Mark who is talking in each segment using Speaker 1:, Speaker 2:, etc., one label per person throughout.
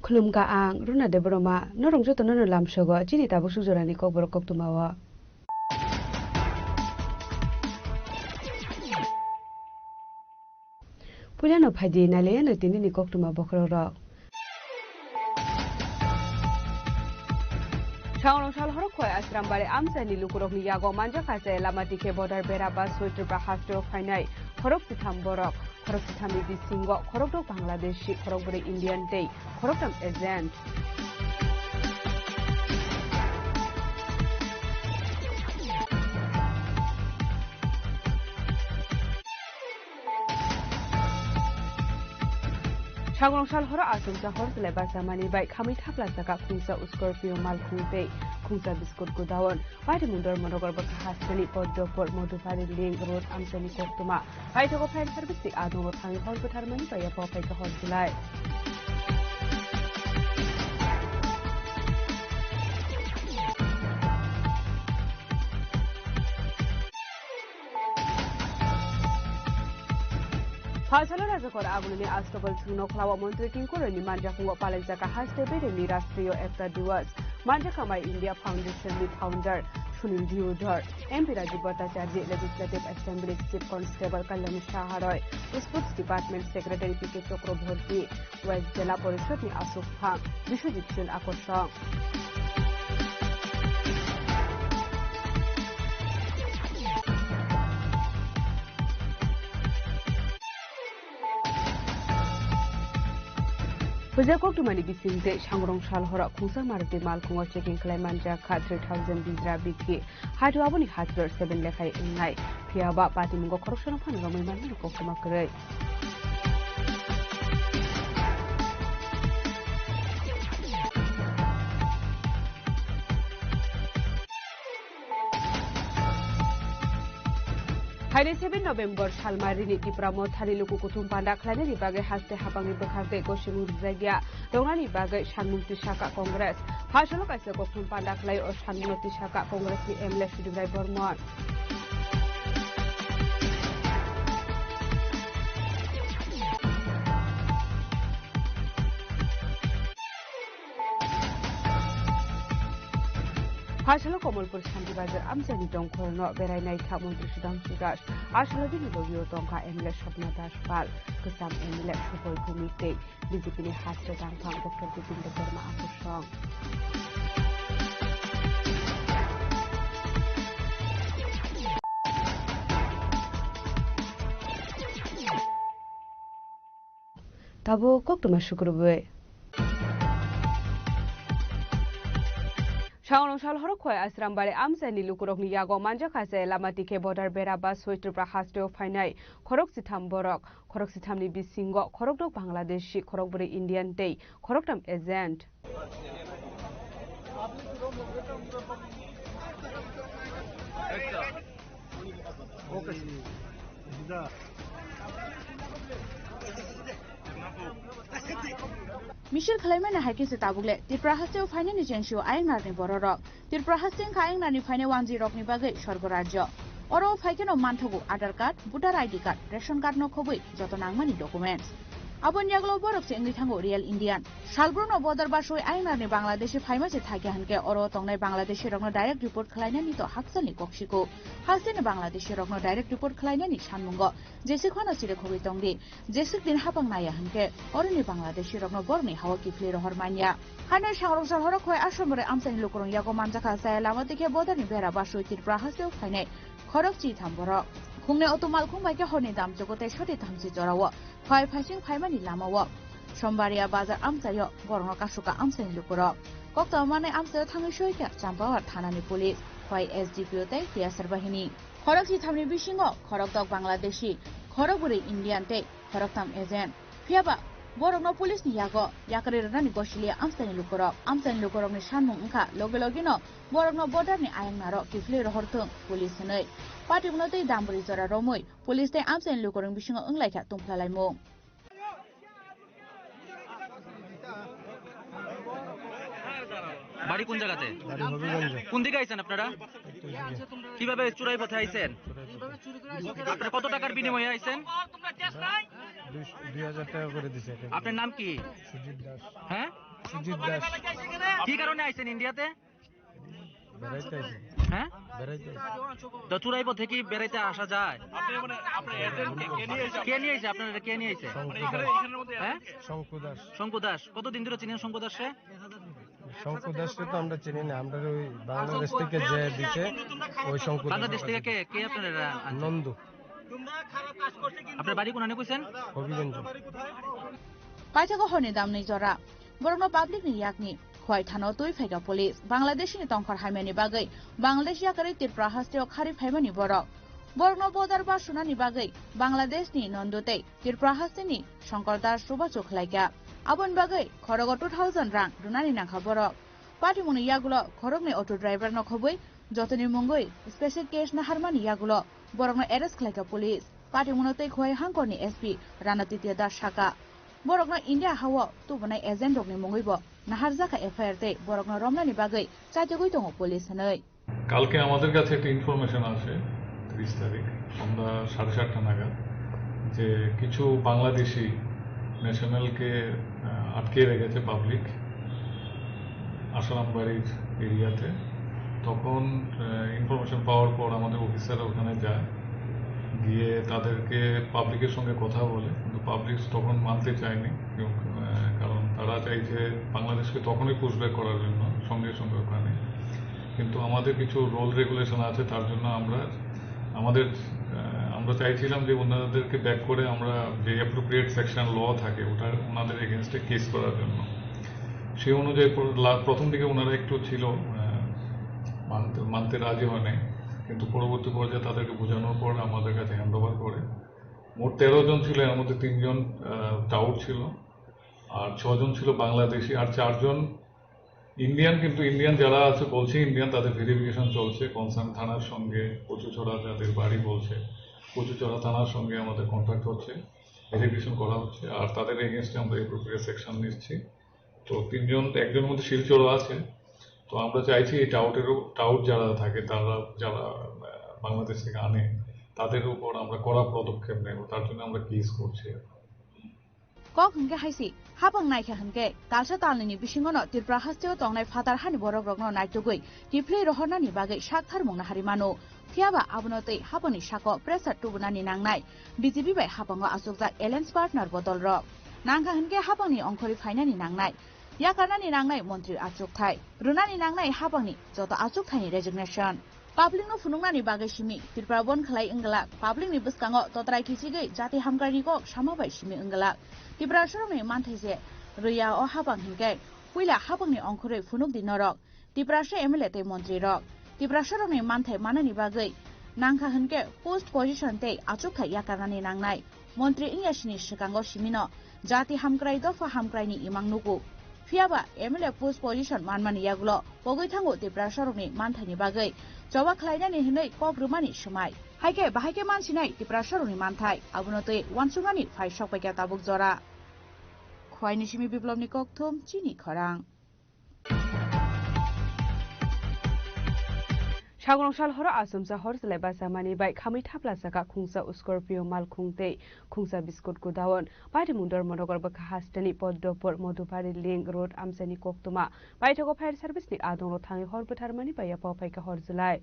Speaker 1: Khulumka ang Runa de Broma norong joto nono lamsogo chini tabu sujorani kok borok kok tumawa. Pulyano phaji nale no tinini kok tuma bokrorok. Shawnong shal horok khoi asram bare amsani lukurok ni yago manja khase lamati ke border beraba soitur bahastro phainai khorok sitham borok khorok sithami bisingo khorok dok bangladeshi khorok bore indian tei khorok tam agent Shawnong shal horo asum sa hor leba samani bai khamai thapla saka khungsa scorpio mal khungte khungsa biskut gudawon bai mundor monogor ba hasani poddopor modupari ling road amsani koktuma bai thoko fan service adu thangi hor puthar mani bai pa pai ka hor julai Hasalo Razakor Abulini Astobal Tuno Klawa Montreking Koroni Manjakungo Palenzaka Hastebe ni Rastriyo Ekta Diwas Manjakama India Foundation ni founder Sunil Diodhar MP Rajiv Bhattacharya Legislative Assembly Chief Constable Kalyani Shaharoy Sports Department Secretary P.K. Chakraborty West Jela Porishod ni Ashok Phang Bishwajit Chun Akorsong Puja Koktumani Bisinte, Shangrong Shalhora, Kusa Marti Malkungo checking Clemanja Kat 3000 Bizra Biti, Hatuabuni Hatler 7 Lekai Inai, Piaba Patimungo Corruption of Hanoman Kokumakare. Hari 7 November Shalmarini Tipramo Thaliluku Kutum Panda Klani Ribage Haste Hapangi Bekarte Koshimu Zagia Dongani Baga Shanmuti Shaka Congress Hashaloka Kutum Panda Klai or Shanmuti Shaka Congress ni Emle Shudrai Bormon Hashalo Komolpur Shanti Bazar Amsani Dongkorno Berai Naika Montri Sudam Sudash Ashalo Binobio Donka Emle Shopna Dashpal Kusam Emle Shupol Kumite Bizipini Haste Dangpang Dr. Gupin de Burma Apushong Tabo Koktuma Shukurube Shawnong shal horok khoi asram bare amsani lukurok ni yago manja khase lamati ke border beraba soitur prahastro phainai khorok sitham borok khorok sithamni bisingo khorok dok bangladeshi khorok bore indian tei khorok tam agent
Speaker 2: Michel Clayman haike se tabugle Tirprahasteo Faine ni Jenshu Ayengar ni Bororok Tirprahasten Kayengar ni Faine 10 ni Bagai Sorgorajyo Oro Faikeno Manthogu Aadhaar card Voter ID card Ration card no khobui joto nangmani documents Abon yaglo borok se ingri thango Real Indian Salbruno border basoi Ayengar ni Bangladeshi Faima se thake hanke oro tongnai Bangladeshi rokno direct report khlaina ni to haksani koksiko Hasene Bangladeshi rokno direct report khlaina ni sanmungo jese khona sire khobui tongdi jesik din hapang naya hanke oroni Bangladeshi rokno borni hawa kifle rohor manya Hana Shangrong sal horok khoi asomore amsani lukurong yago manjaka sa lamati ke border ni bera basoi Tirprahasteo Faine khorok chi thamboro Khungne otomal khungbaike horni dam jogote shoti thamsi jorawo phai phasing phaimani lamawo Sombaria bazar amsayo borno kasuka amsani lukuro kokta mane amsayo thangi shoika champawar thanani police phai SDPO te tiasar bahini khorok chi thamni bisingo khorok dok bangladeshi khorok buri indian te khorok tam agent phiaba borno police ni yago yakare rani goshilia amsani lukuro ni sanmung ungkha logino borno border ni ayangnaro kifle rohortung police nei Patimno te damburi jora romoi police te amsani lukurong bisingo unglaikha tumphalaimung
Speaker 3: বাড়ি কোন জায়গাতে কোন দিকে আইছেন আপনারা কিভাবে চুরাই পথে আইছেন আপনারা কত টাকার বিনিময়ে আইছেন
Speaker 4: 2000 টাকা করে দিছে
Speaker 3: আপনার নাম কি
Speaker 4: সুজিত দাস
Speaker 3: হ্যাঁ
Speaker 4: সুজিত দাস
Speaker 3: কি কারণে আইছেন ইন্ডিয়াতে?
Speaker 4: বেড়াইতে আইছি।
Speaker 3: হ্যাঁ,
Speaker 4: বেড়াইতে আইছি।
Speaker 3: তো চুরাই পথে কি বেড়াইতে আসা যায়? কে নিয়ে আইছে আপনারা? কে নিয়ে আইছে? হ্যাঁ, শঙ্কু দাস। কতদিন ধরে চিনেন শঙ্কু দাসে?
Speaker 4: শঙ্কু দাসকে তো আমরা চিনি না, আমরা ওই বাংলাদেশ থেকে যে দিছে ওই শঙ্কু দাস।
Speaker 3: বাংলাদেশ থেকে কে আপনারা?
Speaker 4: নন্দু।
Speaker 3: আপনার বাড়ি কোনানে কইছেন?
Speaker 4: হবিগঞ্জ।
Speaker 2: পাইথাগো হরনি দামনি জरा বরংनो পাবলিक नि याकनि खय थानो तुइ फाइगा पुलिस बांग्लादेशनि तंखर हाइमानि बागै बांग्लादेश याकरै त्रिपुरा हास्टेयाव खारि फाइमानि बरक बरंनो बर्डार बा सुनानि बागै बांग्लादेशनि नन्दुते त्रिपुरा हास्टेनि शंकर दास रुबा चोखलाइगा आबन बागै खरगो 2000 रां रुनानि नाखा बरक पार्टी मुनि यागुलो खरगनि अटो ड्राइवर न खबै जतनि मंगै स्पेशल केस न हारमानि यागुलो बरंनो एरेस्ट खलाइगा पुलिस पार्टी मुनते खय हांगकरनि एसपी रानातितिया दास शाका बरगनो इंडिया हावो तुबनाय एजेन्ट रगनि मंगैबो नाहारजाका एफआईआर ते बरगनो रमनानि बागै चाइतेगै दङ पुलिस नै
Speaker 5: কালকে আমাদের কাছে একটা ইনফরমেশন আসে 30 তারিখ সন্ধ্যা 7:30টা নাগাদ যে কিছু বাংলাদেশি ন্যাশনালকে আটকে রেখেছে পাবলিক আসারামবাড়ির এরিয়াতে। তখন ইনফরমেশন পাওয়ার পর আমাদের অফিসাররা ওখানে যায়, গিয়ে তাদেরকে পাবলিকের সঙ্গে কথা বলে, কিন্তু পাবলিক তখন মানতে চায়নি, কারণ তারা চাইছে বাংলাদেশকে তখনই পুশব্যাক করার জন্য সঙ্গে সঙ্গে ওখানে। কিন্তু আমাদের কিছু রুল রেগুলেশন আছে, তার জন্য আমরা চাইছিলাম যে ওনাদেরকে ব্যাক করে আমরা যে অ্যাপ্রোপ্রিয়েট সেকশন ল থাকে ওটা ওনাদের এগেনস্টে কেস করার জন্য। সেই অনুযায়ী প্রথম দিকে ওনারা একটু ছিল মানতে রাজি হয় নাই, কিন্তু পরবর্তী পর্যায়ে তাদেরকে বোঝানোর পর আমাদের কাছে হ্যান্ড ওভার করে। মোট 13 জন ছিল, এর মধ্যে 3 জন টাউট ছিল, আর 6 জন ছিল বাংলাদেশি, আর 4 জন ইন্ডিয়ান। কিন্তু ইন্ডিয়ান যারা আছে বলছে ইন্ডিয়ান, তাদের ভেরিফিকেশন চলছে কনসার্ন থানার সঙ্গে। কচুছড়া যাদের বাড়ি বলছে, কচুছড়া থানার সঙ্গে আমাদের কন্ট্যাক্ট হচ্ছে, ভেরিফিকেশন করা হচ্ছে, আর তাদের এগেনস্টে আমরা এপ্রোপ্রিয়েট সেকশন নিচ্ছি। তো 3 জন, একজনের মধ্যে শিলচরও আছে। তো আমরা চাইছি এই টাউট যারা থাকে, যারা বাংলাদেশ থেকে আনে, তাদের উপর আমরা কড়া পদক্ষেপ নেব, তার জন্য আমরা কেস করছি।
Speaker 2: কক হংকে হাইসি হাবং নাইখা হংকে কালসা तालनि बिसिङनो त्रिपुरा हास्टेयाव तंनाय फातार हानि बरक रगनो नाइटुगै टिप्ले रहरनानि बागै साकथार मुंना हारिमानो थियाबा आबनतै हाबनि साको प्रेसार टुबनानि नांनाय बीजेपी बाय हाबंगो आसुकजा एलायन्स पार्टनार बदल रक नांखा हंके हाबंनि अंखरि फाइनानि नांनाय याकारनानि नांनाय मन्त्रि आचुकथाय रुनानि नांनाय हाबंनि जत आचुकथायनि रेजिगनेशन पाब्लिकनो फुनुंनानि बागै सिमि त्रिपुरा बन खलाय इंगला पाब्लिकनि बसकाङो तत्राय खिसिगै जाति हामकारनिको सामाबाय सिमि इंगला त्रिपुरा सरमनि मानथायसे रैया अ हाबं हिंके हुइला हाबंनि अंखरै फुनुक दिनरक त्रिपुरासे एमएलए ते मन्त्रि रक त्रिपुरा सरमनि मानथाय मानानि बागै नांखा हनके पोस्ट पोजिशन ते आचुकथाय याकारनानि नांनाय मन्त्रि इंयासिनि सिकांगो सिमिनो जाति हामक्राय दफा हामक्रायनि इमांनुगु फियाबा एमएलए पोस्ट पोजिशन मानमानि यागुलो बगैथांगो त्रिपुरा सरमनि मानथायनि बागै जबा खलायनानि हिनै कग्रुमानि समाय हाइके बाहाइके मानसिनाय त्रिपुरा सरमनि मानथाय आबुनतै वानसुमानि फाइ सकबायगा ताबुक जरा खवाइनि सिमि बिप्लबनि ककथुम चिनि खरां
Speaker 1: সাগরংশাল হর আসুমসা হরসলাই বাসামানি বাই খামি থাপলা সাকা খুংসা স্করপিও মাল খুংতে খুংসা বিস্কুট গুদাওন বাইরে মুন্ডর মনগর বকা হাস্টানি Padmapur Madhubari link road আমসানি কক্তমা বাইটগো fire সার্ভিসনি আদংলো থাঙি হর বুথারমানি বাইয়া পাইকা হরজুলাই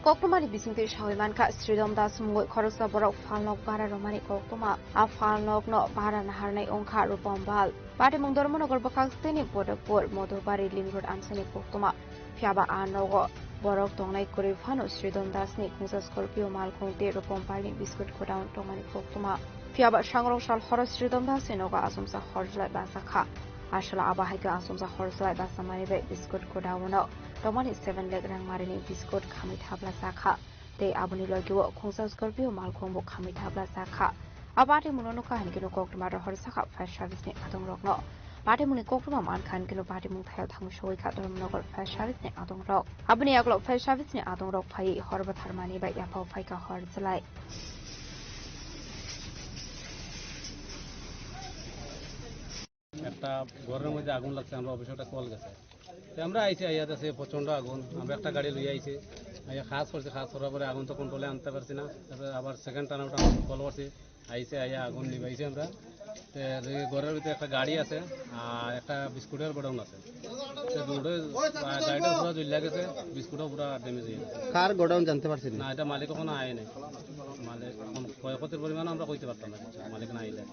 Speaker 6: Koktomani bisingte shawimanka Sridom Das mungoi khoroksa borok falnok bara romani koktoma a falnok no bara naharnai ongkha rupombal pati mungdor monogor bakasteni bodopur modubari lingrod amsani koktoma phiaba anogo borok tongnai kuri phano Sridom Das ni khungsa Scorpio mal khungte rupombal ni biskut godown tongmani koktoma phiaba sangrongshal hor Sridom Das inoga asumsa horjlai basakha ashala abahaika asumsa horjlai basamani be biskut godown Tomani 7 leg rang marini biskut kami tabla sakha te abuni logiwo khungsa Scorpio mal khongbo kami tabla sakha Abate muno kahan kino koktuma ro horsaka fire service ni adong rok no. Bate muni koktuma man khan kino bate mung thayal thang shoi kha dormnogor fire service ni adong rok. Abni aglo fire service ni adong rok phai horba tharmani ba yapau phai ka hor chalai.
Speaker 7: একটা ঘরের মধ্যে আগুন লাগছে আমরা অফিসটা call গেছে আমরা আইছি আইয়াতে আছে প্রচন্ড আগুন আমরা একটা গাড়ি লইয়া আইছি আইয়া খাস করছি খাস করার পরে আগুন তো কন্ট্রোলে আনতে পারছি না তারপরে আবার সেকেন্ড টাইম আমরা কল করছি আইছে আইয়া আগুন নিভাইছি আমরা ঘরের ভিতরে একটা গাড়ি আছে আর একটা বিস্কুটের গোডাউন আছে গাড়িটা পুরো জ্বলে গেছে বিস্কুটও পুরো ড্যামেজ হয়ে গেছে
Speaker 8: কার গোডাউন জানতে পারছেন
Speaker 7: না এটা মালিক কখনো আয় নাই মালিক ক্ষয়ক্ষতির পরিমাণ আমরা কইতে পারতাম না মালিক না আইলে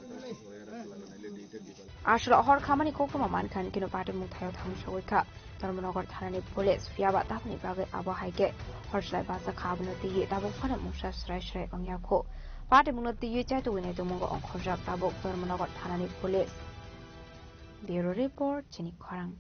Speaker 6: Ashra hor khamani koktuma man khan kino bate mung thayal thang shoi kha dormnogor thanani police fiaba tapni bage abo haike horslai basa khabno ti dabok phana mungsa srai srai ongya kho bate mung ti ye chai to wine to mung ong khojak dabok dormnogor thanani police Bureau report chini khorang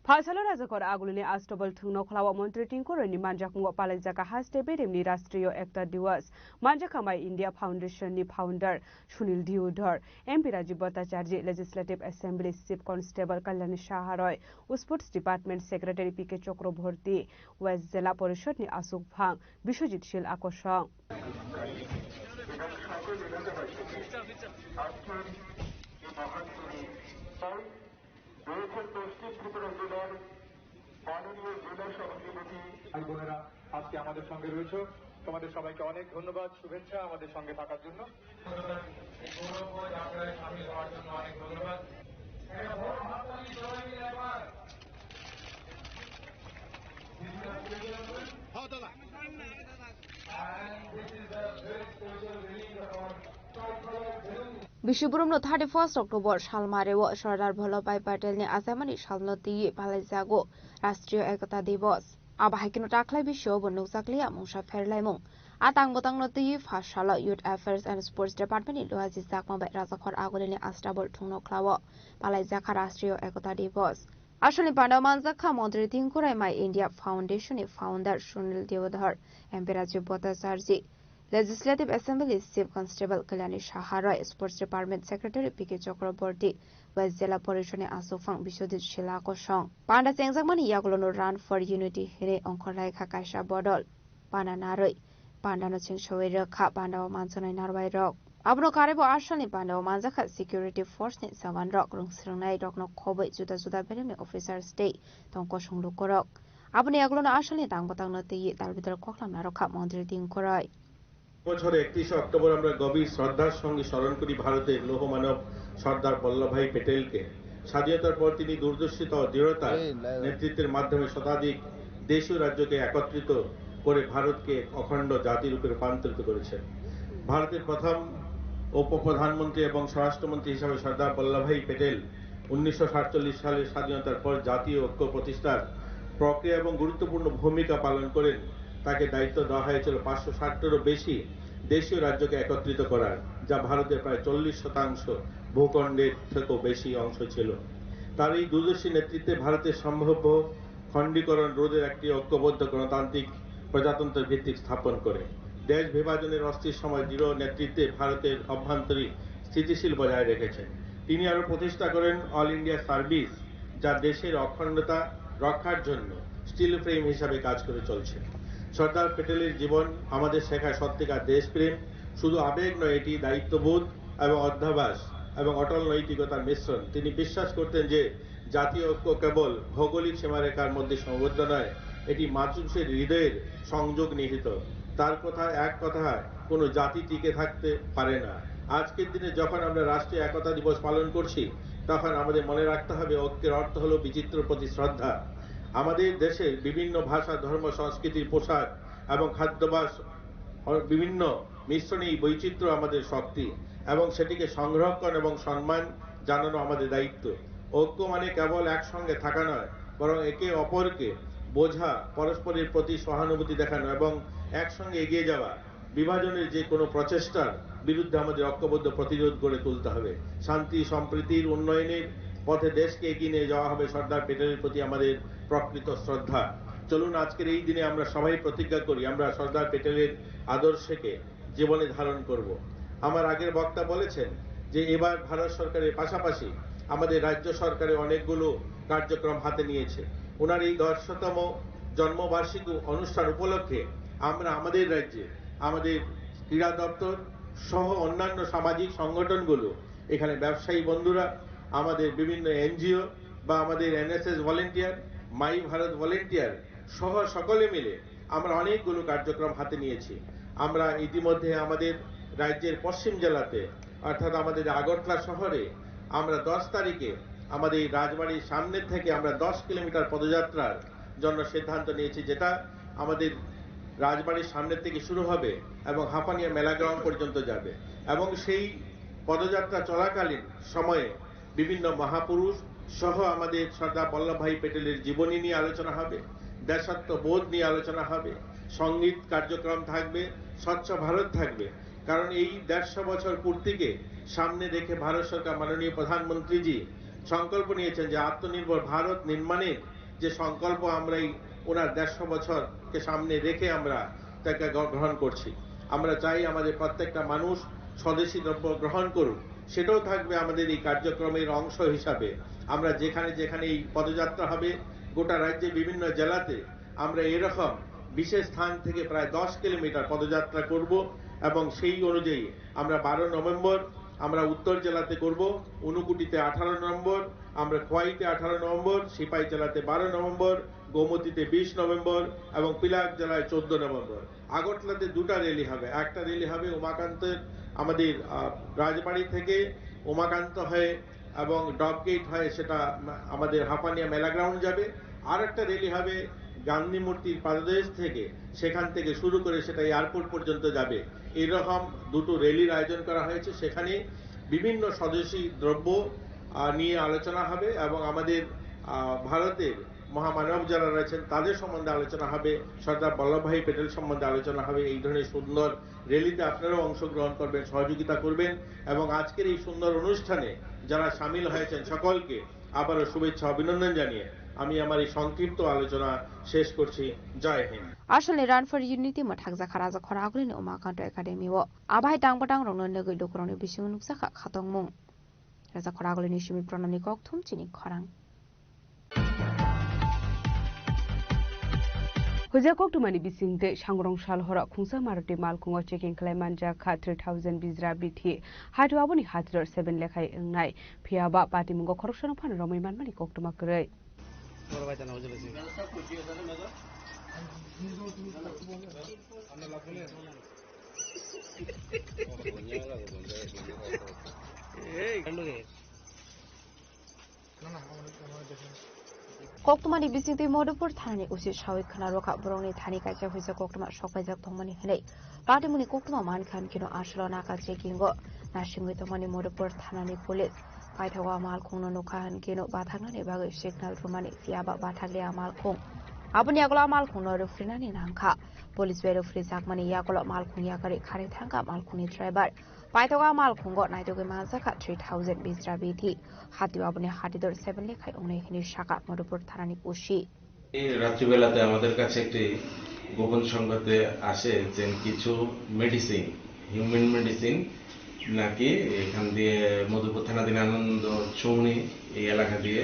Speaker 1: ফাইসালৰ ৰাজকৰ আগলনি আষ্টবল থুংন খলাৱা মন্ত্ৰী টিংকৰনি মানজাকুঙ্গ পালেজাকা হাস্তে বেৰেমনি ৰাষ্ট্ৰীয় একতা দিৱস মানজাকামাই India ফাউণ্ডেশ্যননি founder Sunil Deodhar MP Rajib Bhattacharya legislative assembly chief constable Kalyani সাহাৰয় sports department secretary P K Chakraborty west জিলা পৰিষদনি আছুক ভাং বিশ্বজিৎ শীল আকৰ্ষণ
Speaker 9: আজকে আমাদের সঙ্গে রয়েছে তোমাদের সবাইকে অনেক ধন্যবাদ শুভেচ্ছা আমাদের সঙ্গে থাকার জন্য অনেক ধন্যবাদ
Speaker 6: Bishubrumno 31 October Shalmarewo Sardar Vallabhbhai Patel ni Asamani Shalnoti Palaizago Rastriyo Ekata Divos Abahikino Taklai Bisho Bunuk Saklia Mungsha Ferlaimung Atang Botang Noti Fashala Youth Affairs and Sports Department ni Loazi Zakma Bai Razakor Agolini Astabol Tungno Klawo Palaizaka Rastriyo Ekata Divos Ashwini Pandamanzakha Montri Tinkurai My India Foundation ni founder Sunil Diodhar MP Rajiv Bhattacharya Legislative Assembly Chief Constable Kalyani Shaharoy Sports Department Secretary P.K. Chakraborty West Jila Porishone Asofang Bishwadit Shilako Shong Panda Sengzakmani Yaglono Run for Unity Hire Onkolai Kakaisha Bodol Panda Naroi Panda no Chingshowe Rekha Panda Mansonai Narwai Rock Abno Karebo Ashali Panda Manzaka Security Force ni Sawan Rock Rungsrungnai Rock no Kobe Juda Juda Belemi Officer State Tongko Shong Lukorok Abno Yaglono Ashali Tangbotang no Tiyi Dalbitar Koklam Narokha Montri Tinkorai
Speaker 10: বছরে 31 October আমরা গভীর শ্রদ্ধার সঙ্গে স্মরণ করি ভারতের লৌহমানব সর্দার বল্লভভাই প্যাটেলকে স্বাধীনতার পর তিনি দূরদর্শিতা ও দৃঢ়তার নেতৃত্বের মাধ্যমে শতাধিক দেশ ও রাজ্যকে একত্রিত করে ভারতকে অখণ্ড জাতিরূপে রূপান্তরিত করেছেন ভারতের প্রথম উপপ্রধানমন্ত্রী এবং স্বরাষ্ট্রমন্ত্রী হিসেবে সর্দার বল্লভভাই প্যাটেল 1947 সালের স্বাধীনতার পর জাতীয় ঐক্য প্রতিষ্ঠার প্রক্রিয়া এবং গুরুত্বপূর্ণ ভূমিকা পালন করেন তাকে দায়িত্ব দেওয়া হয়েছিল 560 বেশি দেশীয় রাজ্যকে একত্রিত করার যা ভারতের প্রায় 40% ভূখণ্ডের থেকেও বেশি অংশ ছিল তার এই দূরদর্শী নেতৃত্বে ভারতের সম্ভাব্য খণ্ডীকরণ রোধের একটি ঐক্যবদ্ধ গণতান্ত্রিক প্রজাতন্ত্রের ভিত্তি স্থাপন করে দেশ বিভাজনের অস্থির সময় দৃঢ় নেতৃত্বে ভারতের অভ্যন্তরীণ স্থিতিশীল বজায় রেখেছেন তিনি আরো প্রতিষ্ঠা করেন অল ইন্ডিয়া সার্ভিস যা দেশের অখণ্ডতা রক্ষার জন্য স্টিল ফ্রেম হিসাবে কাজ করে চলছে সর্দার প্যাটেলের জীবন আমাদের শেখায় সত্যিকার দেশপ্রেম শুধু আবেগ নয় এটি দায়িত্ববোধ এবং অধ্যাবাস এবং অটল নৈতিকতার মিশ্রণ তিনি বিশ্বাস করতেন যে জাতীয় ঐক্য কেবল ভৌগোলিক সীমারেখার মধ্যে সীমাবদ্ধ নয় এটি মানুষের হৃদয়ের সংযোগ নিহিত তার কথায় এক কথায় কোনো জাতি টিকে থাকতে পারে না আজকের দিনে যখন আমরা রাষ্ট্রীয় একতা দিবস পালন করছি তখন আমাদের মনে রাখতে হবে ঐক্যের অর্থ হলো বিচিত্রের প্রতি শ্রদ্ধা আমাদের দেশে বিভিন্ন ভাষা ধর্ম সংস্কৃতির পোশাক এবং খাদ্যাভ্যাস বিভিন্ন মিশ্রণেই বৈচিত্র্য আমাদের শক্তি এবং সেটিকে সংরক্ষণ এবং সম্মান জানানো আমাদের দায়িত্ব ঐক্য মানে কেবল একসঙ্গে থাকা নয় বরং একে অপরকে বোঝা পরস্পরের প্রতি সহানুভূতি দেখানো এবং একসঙ্গে এগিয়ে যাওয়া বিভাজনের যে কোনো প্রচেষ্টার বিরুদ্ধে আমাদের ঐক্যবদ্ধ প্রতিরোধ গড়ে তুলতে হবে শান্তি সম্প্রীতির উন্নয়নের পথে দেশকে এগিয়ে নিয়ে যাওয়া হবে সর্দার প্যাটেলের প্রতি আমাদের প্রকৃত শ্রদ্ধা চলুন আজকের এই দিনে আমরা সবাই প্রতিজ্ঞা করি আমরা সর্দার প্যাটেলের আদর্শকে জীবনে ধারণ করব। আমার আগের বক্তা বলেছেন যে এবার ভারত সরকারের পাশাপাশি আমাদের রাজ্য সরকারের অনেকগুলো কার্যক্রম হাতে নিয়েছে। ওনার এই ১০০তম জন্মবার্ষিকী অনুষ্ঠান উপলক্ষে আমরা আমাদের রাজ্যে আমাদের ক্রীড়া দপ্তর সহ অন্যান্য সামাজিক সংগঠনগুলো, এখানে ব্যবসায়ী বন্ধুরা, আমাদের বিভিন্ন এনজিও বা আমাদের এনএসএস ভলেন্টিয়ার, মাই ভারত ভলেন্টিয়ার সহ সকলে মিলে আমরা অনেকগুলো কার্যক্রম হাতে নিয়েছি। আমরা ইতিমধ্যে আমাদের রাজ্যের পশ্চিম জেলাতে অর্থাৎ আমাদের আগরতলা শহরে আমরা 10 তারিখে আমাদের রাজবাড়ির সামনের থেকে আমরা 10 কিলোমিটার পদযাত্রার জন্য সিদ্ধান্ত নিয়েছি, যেটা আমাদের রাজবাড়ির সামনের থেকে শুরু হবে এবং হাঁপানিয়া মেলা গ্রাউন্ড পর্যন্ত যাবে। এবং সেই পদযাত্রা চলাকালীন সময়ে বিভিন্ন মহাপুরুষ সহ আমাদের সর্দার বল্লভভাই প্যাটেলের জীবনী নিয়ে আলোচনা হবে, দেশাত্মবোধ নিয়ে আলোচনা হবে, সঙ্গীত কার্যক্রম থাকবে, স্বচ্ছ ভারত থাকবে। কারণ এই 150 বছর পূর্তিকে সামনে রেখে ভারত সরকার মাননীয় প্রধানমন্ত্রীজি সংকল্প নিয়েছেন যে আত্মনির্ভর ভারত নির্মাণের যে সংকল্প আমরা এই ওনার 150 বছরকে সামনে রেখে আমরা তাকে গ্রহণ করছি। আমরা চাই আমাদের প্রত্যেকটা মানুষ স্বদেশী দ্রব্য গ্রহণ করুক, সেটাও থাকবে আমাদের এই কার্যক্রমের অংশ হিসাবে। আমরা যেখানে যেখানে এই পদযাত্রা হবে গোটা রাজ্যে বিভিন্ন জেলাতে আমরা এরকম বিশেষ স্থান থেকে প্রায় 10 কিলোমিটার পদযাত্রা করব এবং সেই অনুযায়ী আমরা 12 নভেম্বর আমরা উত্তর জেলাতে করব, ঊনকোটিতে 18 নভেম্বর, আমরা খোয়াইতে 18 নভেম্বর, সিপাহী জেলাতে 12 নভেম্বর, গোমতীতে 20 নভেম্বর এবং পিলাক জেলায় 14 নভেম্বর। আগরতলাতে 2টা র্যালি হবে। একটা র্যালি হবে উমাকান্তের আমাদের রাজবাড়ি থেকে উমাকান্ত হয়ে এবং ডকগেট হয়ে সেটা আমাদের হাঁপানিয়া মেলা গ্রাউন্ড যাবে। আর একটা র্যালি হবে গান্ধী মূর্তির পাদদেশ থেকে, সেখান থেকে শুরু করে সেটা এয়ারপোর্ট পর্যন্ত যাবে। এরকম 2টো র্যালির আয়োজন করা হয়েছে। সেখানে বিভিন্ন স্বদেশী দ্রব্য নিয়ে আলোচনা হবে এবং আমাদের ভারতের মহামানব যারা রয়েছেন তাদের সম্বন্ধে আলোচনা হবে, সর্দার বল্লভভাই প্যাটেল সম্বন্ধে আলোচনা হবে। এই ধরনের সুন্দর র্যালিতে আপনারাও অংশগ্রহণ করবেন, সহযোগিতা করবেন এবং আজকের এই সুন্দর অনুষ্ঠানে যারা সামিল হয়েছেন সকলকে আবারও শুভেচ্ছা অভিনন্দন জানিয়ে আমি আমার এই সংক্ষিপ্ত আলোচনা শেষ করছি। জয় হিন্দ।
Speaker 6: আসলে রান ফর ইউনিটি মাথাকজা খারাজা খরাগুলিনি উমাকান্ত একাডেমি ও আবাই ডাংবাটাং রংनो नगै दखरनि बिसिं नुकसाखा खातंमुं राजा खरागुलिनि सिमि प्रणामनि कक्थुम चिनि खरां
Speaker 1: Hujakok tumani bisingde sangrong salhora khungsa maruti malkungo checking claimanja kha 3000 bizra bithi hatu aboni hatror 7 lekhai engnai phiaba pati mungo khoroksono phan romai manmani koktuma krei
Speaker 6: Koktumani bisingte modupur thani usi shawik khana roka borongni thani kaisa huisa koktuma shokpaijak thongmani hinai patimuni koktuma mankhan kino ashlo naka checkingo nashingui thongmani modupur thanani police paithawa malkhungno nokhan kino bathagnani bagai signal rumani fiaba bathagli amalkhung abuni agla malkhungno rufrinani nangkha police bero free sakmani yakolo malkhung yakari khari thangka malkhungni driver পাইতগা মাল খুঙ্গ নাইতগে মাজাকা 3000 বিজরা বিধি হাতিও আপনি হাতিদর 7 লেখায় অনেকখানি শাখা মধুপুর থানানি পুষি
Speaker 8: এই রাত্রিবেলাতে আমাদের কাছে একটি গোপন সংবাদে আসে যে কিছু মেডিসিন হিউম্যান মেডিসিন নাকি এখান দিয়ে মধুপুর থানাধীন আনন্দ চৌনি এই এলাকা দিয়ে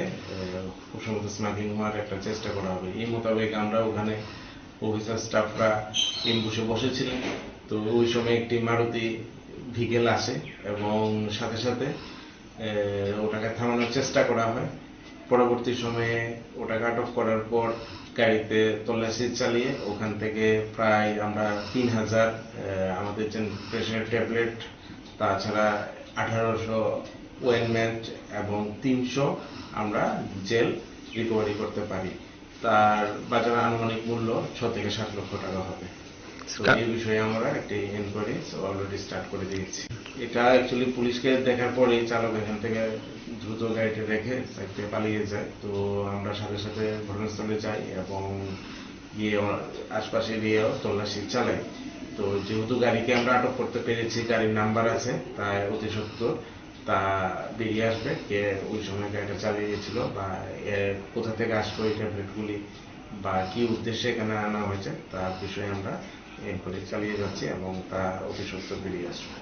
Speaker 8: খুব সম্ভবত স্মাগলিং হওয়ার একটা চেষ্টা করা হবে। এই মোতাবেক আমরা ওখানে অফিসার স্টাফরা এমবুসে বসেছিলেন। তো ওই সময় একটি মারুতি ভিকেল আসে এবং সাথে সাথে ওটাকে থামানোর চেষ্টা করা হয়। পরবর্তী সময়ে ওটাকে আটক করার পর গাড়িতে তল্লাশি চালিয়ে ওখান থেকে প্রায় আমরা 3000 আমাদের যে প্রেশার ট্যাবলেট, তাছাড়া 1800 ওয়েনমেন্ট এবং 300 আমরা জেল রিকভারি করতে পারি। তার বাজার আনুমানিক মূল্য 6 থেকে 7 লক্ষ টাকা হবে। এই বিষয়ে আমরা একটি এনকোয়ারি অলরেডি স্টার্ট করে দিয়েছি। এটা অ্যাকচুয়ালি পুলিশকে দেখার পরে চালক এখান থেকে দ্রুত গাড়িতে রেখে সাইডে পালিয়ে যায়। তো আমরা সাথে সাথে ঘটনাস্থলে যাই এবং গিয়ে আশপাশে গিয়েও তল্লাশি চালাই। তো যেহেতু গাড়িকে আমরা আটক করতে পেরেছি, গাড়ির নাম্বার আছে, তাই অতি সত্বর তা বেরিয়ে আসবে কে ওই সময় গাড়িটা চালিয়েছিল বা কোথা থেকে আসলো এই ট্যাবলেটগুলি বা কি উদ্দেশ্যে এখানে আনা হয়েছে তার বিষয়ে আমরা এনকোয়ারি চালিয়ে যাচ্ছি এবং তা অতি সত্বর বেরিয়ে আসবে।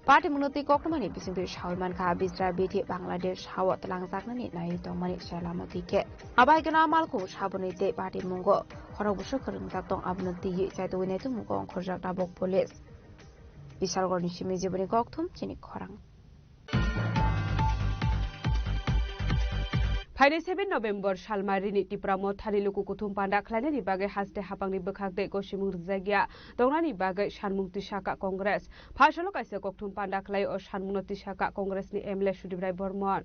Speaker 6: Party Munoti Kokmani Bisindu Shawman Ka Bisra Biti Bangladesh Hawat Langzaknani Nai Tongmani Shalamati Ke. Abaigana Malku Shabonite Party Mungo, Horobusho Kurumtatong Abnuti Saituinetu Mungo Korjak Tabok Police. Bishargoni Shimizibuni Goktum, Chinik Korang.
Speaker 1: Friday 7 November Shalmarini Tipramo Thaliluku Kutum Panda Klanani Bagai Haste Hapangni Bekakde Goshimur Zagia Dongnani Bagai Shanmukti Shaka Congress Phashalo Kaisa Koktum Panda Klai o Shanmunoti Shaka Congress ni Emle Shudibrai Bormon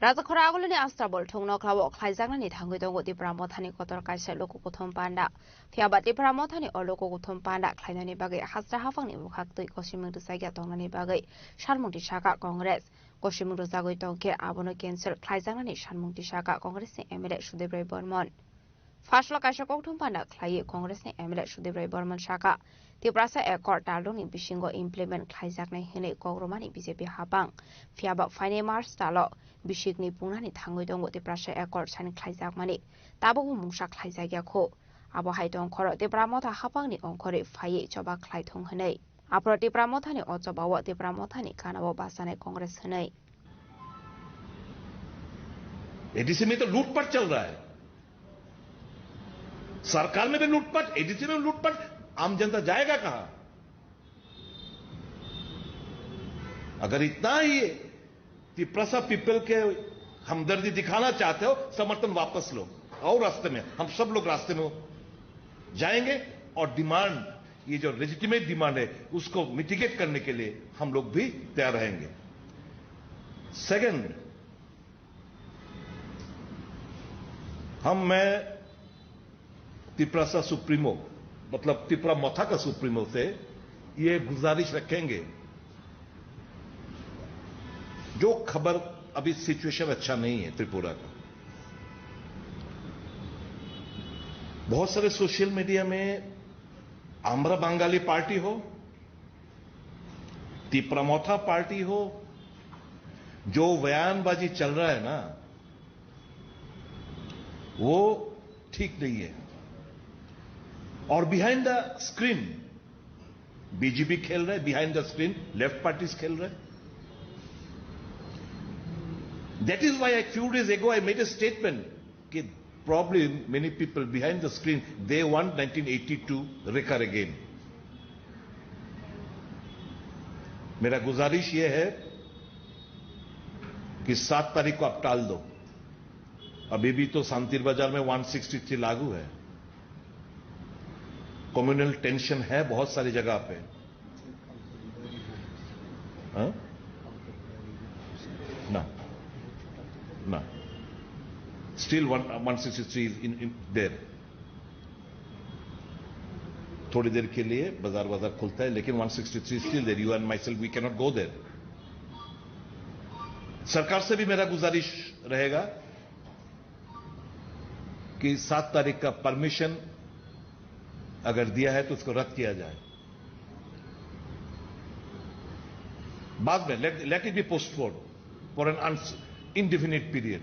Speaker 6: Rajakhora Agulani Astabol Tongno Klawo Klaizangani Tangu Dongo Tipramo Thani Kotor Kaisa Loku Kutum Panda Fiaba Tipramo Thani o Loku Kutum Panda Klanani Bagai Hasta Hapangni Bekakde Goshimur Zagia Dongnani Bagai Shanmukti Shaka Congress Goshimur Zagoi Tongke Abono Cancer Klaizangani Shanmukti Shaka Congress ni Emle Shudibrai Bormon Fashlo Kaisa Koktum Panda Klai Congress ni Emle Shudibrai Bormon Shaka Tiprasa Ekor Taloni Bishingo implement Klaizakni Hine Kogromani BJP Hapang Fiaba Fine Mars Talo Bishigni Punani Tango Dongo Tiprasa Ekor San Klaizakmani Tabu Mungsa Klaizagya Ko Abo Haitong Koro Tipramota Hapang ni Onkore Faye Choba Klaitong Hane Apro Tipramota ni Ochobawa Tipramota ni Kanabo Basane Congress Hane
Speaker 11: ADC में तो लूटपाट चल रहा है सरकार में भी लूटपाट एडीसी में लूटपाट आम जनता जाएगा कहां अगर इतना ही तिप्रसा पीपल के हमदर्दी दिखाना चाहते हो समर्थन वापस लो और रास्ते में हम सब लोग रास्ते में जाएंगे और डिमांड ये जो लेजिटिमेट डिमांड है उसको मिटिगेट करने के लिए हम लोग भी तैयार रहेंगे सेकंड मैं तिप्रासा सुप्रीमो मतलब तिप्रा मोथा का सुप्रीमो से ये गुजारिश रखेंगे जो खबर अभी सिचुएशन अच्छा नहीं है त्रिपुरा का बहुत सारे सोशल मीडिया में आम्रा बंगाली पार्टी हो तिप्रा मोथा पार्टी हो जो बयानबाजी चल रहा है ना वो ठीक नहीं है और बिहाइंड द स्क्रीन बीजेपी खेल रहे behind the screen left parties खेल रहे that is why few days एगो आई मेड अ स्टेटमेंट कि probably many people behind the screen they want 1982 recur again मेरा गुजारिश ये है कि 7 तारीख को आप टाल दो अभी भी तो शांतिर बाजार में 163 लागू है कम्युनल टेंशन है बहुत सारी जगह पे ना स्टिल 163 इन देर थोड़ी देर के लिए बाजार खुलता है लेकिन 163 still there you and myself we cannot go there सरकार से भी मेरा गुजारिश रहेगा कि 7 तारीख का परमिशन अगर दिया है तो उसको रद्द किया जाए बाद में let it be postpone for an indefinite period.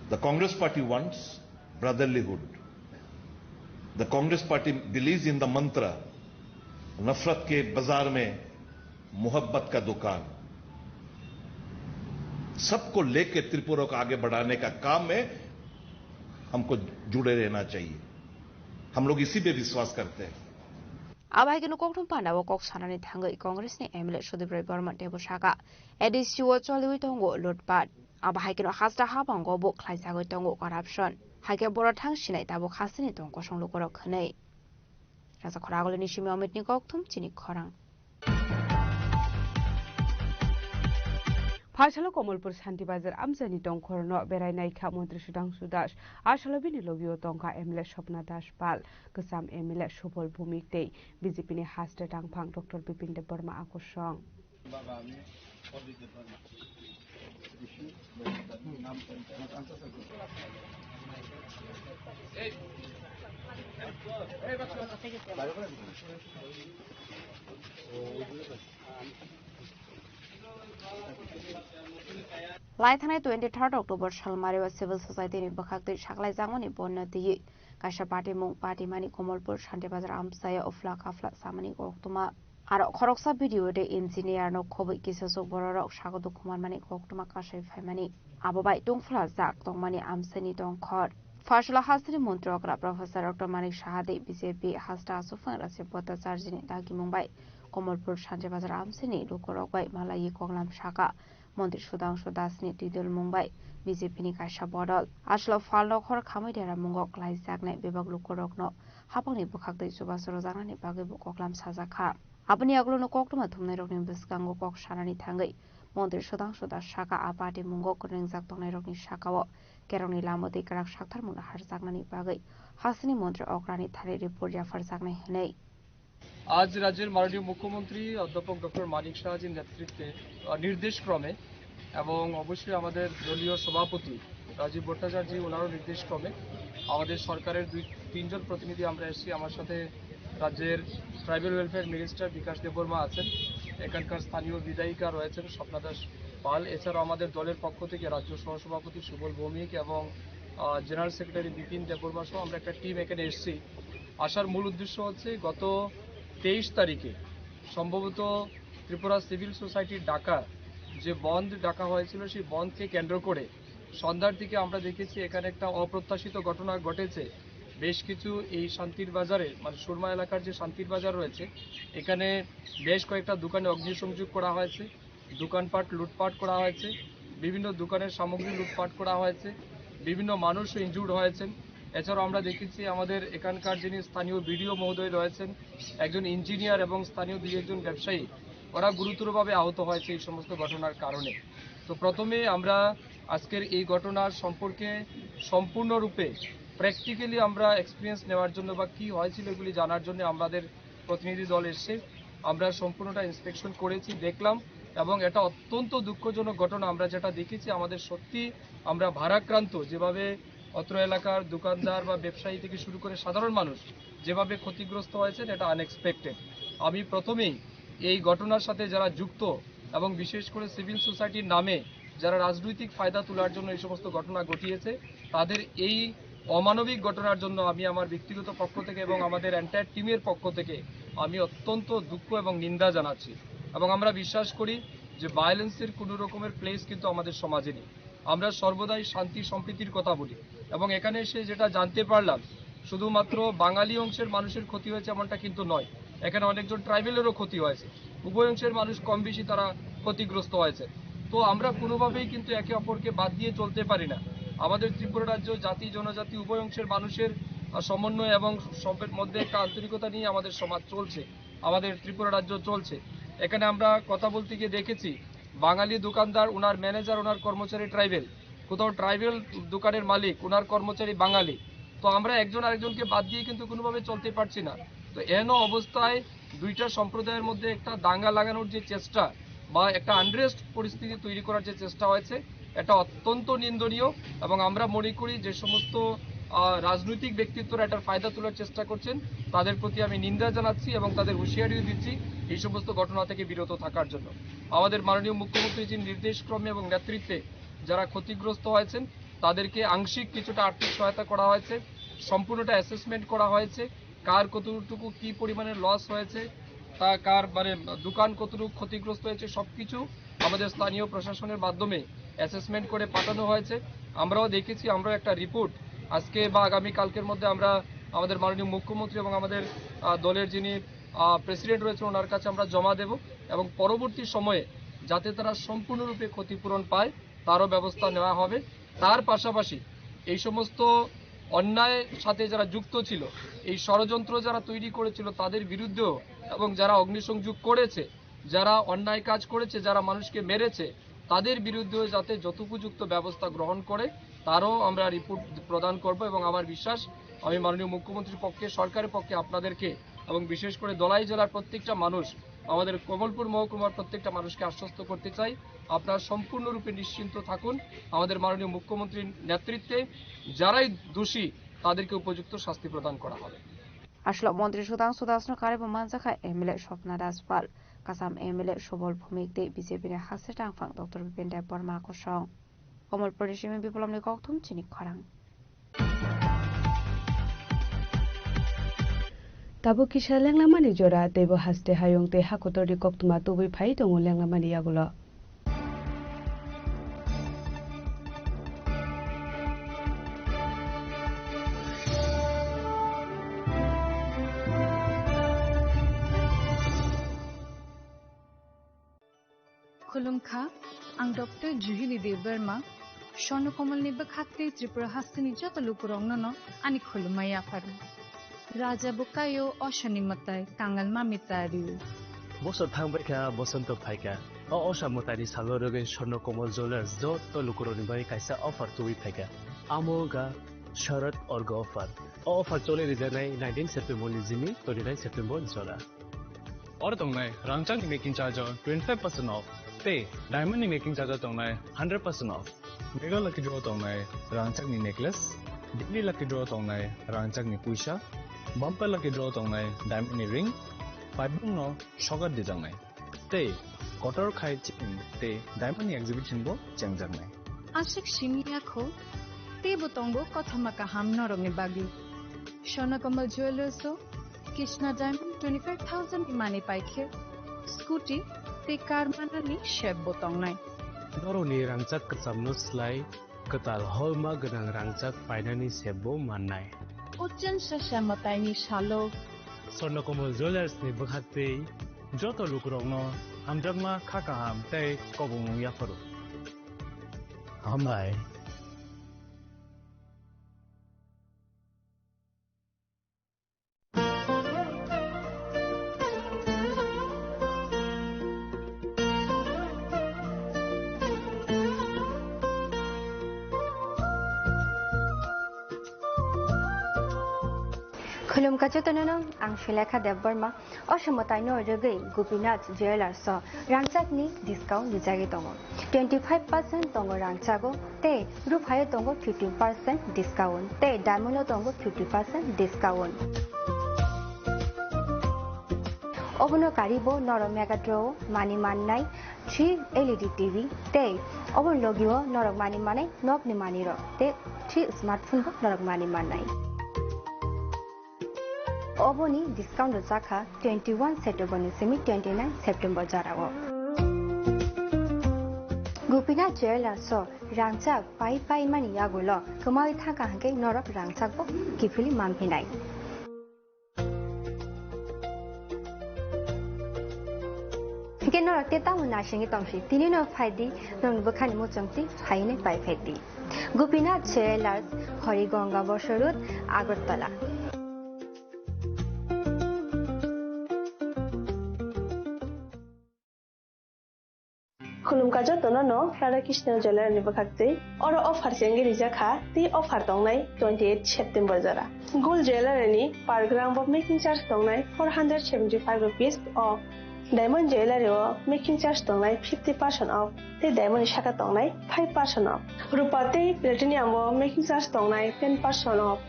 Speaker 11: The Congress Party wants brotherlyhood. The Congress Party believes in the mantra, नफरत के बाजार में मोहब्बत का दुकान. सबको लेके त्रिपुरा को आगे बढ़ाने का काम में हमको जुड़े रहना चाहिए. हम लोग इसी पे विश्वास करते हैं.
Speaker 6: Abaigino Koktum Panda wo kok sanani thangai Congress ni Emile Shudibrai Bormon Tebo Shaka edisi wo choliwi tongo lotpat abaigino hasta habango bo khlaisagoi tongo corruption hage boro thang sinai tabo khasini tong kosong lokoro khnei Raja Khoragole ni simi amit ni koktum chini khorang
Speaker 1: Phashalo Komolpur Santibazar Amzani Tongkorno Berainaika Montri Sudangsu Dash Ashalobini Logio Tonka Emile Shopna Dash Pal Kusam Emile Shobol Bhumikte BJP ni Haste Tangpang Dr. Bipin de Burma Akosong
Speaker 6: लाइथानाय 23 October सालमारियाव civil ससाइटिनि बखाक्तै साखलाय जांगनि बन्नति काशा party मुं party मानि कमलपुर शान्ति बाजार आमसाया उफ्ला काफ्ला सामानि कोक्तुमा आरो खरकसा भिडियो दे इन्जिनियार न खबै किससो बररक सागदु कुमार मानि कोक्तुमा काशै फाइमानि आबोबाय तुंफ्ला जाक तंमानि आमसानि दंखर फासला हासरि मन्त्री अग्रा प्रोफेसर डॉक्टर मानिक साहादे बीजेपी हास्टा आसुफां रासि भट्टाचार्यनि दागि मुंबाय कमलपुर शान्ति बाजार आमसानि लुकरकबाय मालायि कगलाम शाखा मन्त्री सुधांशु दासनि टिदल मुंबाय बीजेपीनि काशा बदल आसलो फालनखर खामैदेरा मुंगक लाइजागनाय बेबाग लुकरकनो हापांनि बखाक्दै सुबासर जानानि बागैबो कगलाम साजाखा आबनि आगलनो कक्तमा थुमनाय रकनि बिस्कांगो कक सानानि थांगै मन्त्री सुधांशु दास शाखा आपाटी मुंगक रेंजाक तंनाय रकनि शाखाव केरंनि लामो दैकराक साक्थार मुंना हारजागनानि बागै हासनि मन्त्री अग्रानि थारै रिपोर्ट जाफार जागनाय हनै
Speaker 12: आज राज्य माननीय मुख्यमंत्री अध्यापक डॉक्टर मानिक साहाजिর नेतृत्वे निर्देश क्रमे এবং অবশ্যই আমাদের দলীয় সভাপতি রাজীব ভট্টাচার্য ওনারও নির্দেশ ক্রমে আমাদের সরকারের 2-3 প্রতিনিধি আমরা এসেছি আমার সাথে রাজ্যের ট্রাইবাল ওয়েলফেয়ার মিনিস্টার বিকাশ দেববর্মা আছেন এখানকার স্থানীয় বিধায়িকা রয়েছেন স্বপ্না দাস পাল এছাড়াও আমাদের দলের পক্ষ থেকে রাজ্য সহসভাপতি সুবল ভৌমিক এবং জেনারেল সেক্রেটারি বিপিন দেববর্মা সহ আমরা একটা টিম এখানে এসেছি আসার মূল উদ্দেশ্য হচ্ছে গত 23 তারিখে সম্ভবত ত্রিপুরা সিভিল সোসাইটির ডাকা যে বন্ধ ডাকা হয়েছিল সেই বন্ধকে কেন্দ্র করে সন্ধ্যার দিকে আমরা দেখেছি এখানে একটা অপ্রত্যাশিত ঘটনা ঘটেছে বেশ কিছু এই শান্তির বাজারে মানে সুরমা এলাকার যে শান্তির বাজার রয়েছে এখানে বেশ কয়েকটা দোকানে অগ্নিসংযোগ করা হয়েছে দোকানপাট লুটপাট করা হয়েছে বিভিন্ন দোকানের সামগ্রী লুটপাট করা হয়েছে বিভিন্ন মানুষও ইনজুর্ড হয়েছেন এছাড়াও আমরা দেখেছি আমাদের এখানকার যিনি স্থানীয় বিডিও মহোদয় রয়েছেন একজন ইঞ্জিনিয়ার এবং স্থানীয় 2-1 ব্যবসায়ী ওরা গুরুতরভাবে আহত হয়েছে এই সমস্ত ঘটনার কারণে তো প্রথমে আমরা আজকের এই ঘটনার সম্পর্কে সম্পূর্ণরূপে প্র্যাকটিক্যালি আমরা এক্সপেরিয়েন্স নেওয়ার জন্য বা কি হয়েছিল এগুলি জানার জন্য আমাদের প্রতিনিধি দল এসে আমরা সম্পূর্ণটা ইন্সপেকশন করেছি দেখলাম এবং এটা অত্যন্ত দুঃখজনক ঘটনা আমরা যেটা দেখেছি আমাদের সত্যি আমরা ভারাক্রান্ত যেভাবে অত্র এলাকার দোকানদার বা ব্যবসায়ী থেকে শুরু করে সাধারণ মানুষ যেভাবে ক্ষতিগ্রস্ত হয়েছে এটা আনএক্সপেক্টেড আমি প্রথমেই এই ঘটনার সাথে যারা যুক্ত এবং বিশেষ করে সিভিল সোসাইটির নামে যারা রাজনৈতিক ফায়দা তোলার জন্য এই সমস্ত ঘটনা ঘটিয়েছে তাদের এই অমানবিক ঘটনার জন্য আমি আমার ব্যক্তিগত পক্ষ থেকে এবং আমাদের এন্টায়ার টিমের পক্ষ থেকে আমি অত্যন্ত দুঃখ এবং নিন্দা জানাচ্ছি এবং আমরা বিশ্বাস করি যে ভায়োলেন্সের কোনো রকমের প্লেস কিন্তু আমাদের সমাজে নেই আমরা সর্বদাই শান্তি সম্প্রীতির কথা বলি এবং এখানে এসে যেটা জানতে পারলাম শুধুমাত্র বাঙালি অংশের মানুষের ক্ষতি হয়েছে এমনটা কিন্তু নয় এখানে অনেকজন ট্রাইবেলেরও ক্ষতি হয়েছে উভয় অংশের মানুষ কম বেশি তারা ক্ষতিগ্রস্ত হয়েছে তো আমরা কোনোভাবেই কিন্তু একে অপরকে বাদ দিয়ে চলতে পারি না আমাদের ত্রিপুরা রাজ্য জাতি জনজাতি উভয় অংশের মানুষের সমন্বয় এবং সবের মধ্যে একটা আন্তরিকতা নিয়ে আমাদের সমাজ চলছে আমাদের ত্রিপুরা রাজ্য চলছে এখানে আমরা কথা বলতে গিয়ে দেখেছি বাঙালি দোকানদার ওনার ম্যানেজার ওনার কর্মচারী ট্রাইবেল কোথাও ট্রাইবেল দোকানের মালিক ওনার কর্মচারী বাঙালি তো আমরা একজন আরেকজনকে বাদ দিয়ে কিন্তু কোনোভাবে চলতে পারছি না তো এন অবস্থায় দুইটা সম্প্রদায়ের মধ্যে একটা দাঙ্গা লাগানোর যে চেষ্টা বা একটা আনরেস্ট পরিস্থিতি তৈরি করার যে চেষ্টা হয়েছে এটা অত্যন্ত নিন্দনীয় এবং আমরা মনে করি যে সমস্ত রাজনৈতিক ব্যক্তিত্বরা এটার ফায়দা তোলার চেষ্টা করছেন তাদের প্রতি আমি নিন্দা জানাচ্ছি এবং তাদের হুঁশিয়ারিও দিচ্ছি এই সমস্ত ঘটনা থেকে বিরত থাকার জন্য আমাদের মাননীয় মুখ্যমন্ত্রীজির নির্দেশক্রমে এবং নেতৃত্বে যারা ক্ষতিগ্রস্ত হয়েছেন তাদেরকে আংশিক কিছুটা আর্থিক সহায়তা করা হয়েছে সম্পূর্ণটা অ্যাসেসমেন্ট করা হয়েছে কার কতটুকু কি পরিমাণে লস হয়েছে তা কার মানে দোকান কতটুকু ক্ষতিগ্রস্ত হয়েছে সবকিছু আমাদের স্থানীয় প্রশাসনের মাধ্যমে অ্যাসেসমেন্ট করে পাঠানো হয়েছে আমরাও দেখেছি আমরা একটা রিপোর্ট আজকে বা আগামী কালকের মধ্যে আমরা আমাদের মাননীয় মুখ্যমন্ত্রী এবং আমাদের দলের যিনি প্রেসিডেন্ট রয়েছেন ওনার কাছে আমরা জমা দেব এবং পরবর্তী সময়ে যাতে তারা সম্পূর্ণরূপে ক্ষতিপূরণ পায় তারও ব্যবস্থা নেওয়া হবে তার পাশাপাশি এই সমস্ত অন্যায়ের সাথে যারা যুক্ত ছিল এই ষড়যন্ত্র যারা তৈরি করেছিল তাদের বিরুদ্ধেও এবং যারা অগ্নিসংযোগ করেছে যারা অন্যায় কাজ করেছে যারা মানুষকে মেরেছে তাদের বিরুদ্ধেও যাতে যথোপযুক্ত ব্যবস্থা গ্রহণ করে তারও আমরা রিপোর্ট প্রদান করব এবং আমার বিশ্বাস আমি মাননীয় মুখ্যমন্ত্রীর পক্ষে সরকারের পক্ষে আপনাদেরকে এবং বিশেষ করে দলাই জেলার প্রত্যেকটা মানুষ আমাদের কমলপুর মহকুমার প্রত্যেকটা মানুষকে আশ্বস্ত করতে চাই আপনারা সম্পূর্ণরূপে নিশ্চিন্ত থাকুন আমাদের মাননীয় মুখ্যমন্ত্রীর নেতৃত্বে যারাই দোষী তাদেরকে উপযুক্ত শাস্তি প্রদান করা হবে
Speaker 6: আসলে মন্ত্রী সুধাংশু দাসনো কারেব মানজাখা এমএলএ স্বপ্না দাস পাল কাসাম এমএলএ সবল ভূমিক দে বিজেপি রে হাসে টাংফাং ডক্টর বিপিন দেব বর্মা কোসং কমল প্রদেশে বিপ্লবনি কক্থম চিনি খরাং
Speaker 1: Tabu kisha lenglamani jora tebo haste hayong te hakotori koktuma tubi phai tongo lenglamani yagulo.
Speaker 13: Khulumkha, ang Dr. Juhini Deverma, Shono Komalni Bakhatri Tripura Hastini Jotalukurong no ani khulumaya faru. Raja Bukayo Oshani Matai Kangal Mamitari.
Speaker 14: Boso Tangbaika Bosonto Paika, O Osha Mutari Salorogan Shono Komal Jolers do Tolukuroni by Kaisa offer to Wipeka. Amoga Sharat or go offer. Offer Tole is 19 September Nizimi, 29 September Zola.
Speaker 15: Or Tongai, Rangchang making charge of 25% off. Pay Diamond making charge of Tongai 100% off. Mega Lucky Draw Tongai, Rangchang necklace, Daily Lucky Draw Tongai, Rangchang Pusha. Bumper lucky draw tongnai diamond ring, 5 no sugar di tongnai. Te kotor khai te diamond exhibition bo changjang nai.
Speaker 13: Ashik shimia kho te botongo kothomaka hamnorong bagi. Shona Kamal Jewelers do Krishna Diamond 25,000 imani paikhe. Scooty te car manali shep botongnai.
Speaker 14: Doroni rangchak kasamno slai katal holma ganang rangchak painani sebo mannai.
Speaker 13: Ujan Shashamataini Shalo
Speaker 15: Sornokomal Jewelers ni Bakhatpe Joto Lukurongno Hamjagma Kakaham Te Kobung Yafaru.
Speaker 14: Hamai.
Speaker 6: Khulumkha jotonono ang Shilekha Dev Barma Oshamotai no Regai Gopinath Jewelers Rangchakni discount dijagi tongo 25% tongo rangchago te ruphayo tongo 15% discount te diamond tongo 50% discount Obono karibo noro mega draw mani mannai 3 LED TV te obon logio norok mani manai nok ni mani ro te 3 smartphone bo norok mani mannai Oboni discount Zaka 21 September Semi 29 September Jarago. Gopinath Jewelers so Rangchak pai mani yagulo Kamai Thaka Hanke Norok Rangchak bo Kifili Mampinai. Kenora Teta Munashingi Tomshi Tinino Faidi non Bukani Muchangti Haine Pai Fedi. Gopinath Jewelers Horigonga Boshorut Agartala.
Speaker 16: Khulumkha jotonono Radhakrishna Jewelers ni bakhatse oro offer sengi rijakha ti offer tongnai 28 September jara Gold Jewelers ni per gram of making charge tongnai 475 rupees off Diamond Jewelers making charge tongnai 50% off te diamond shaka tongnai 5% off Rupa te platinum making charge tongnai 10% off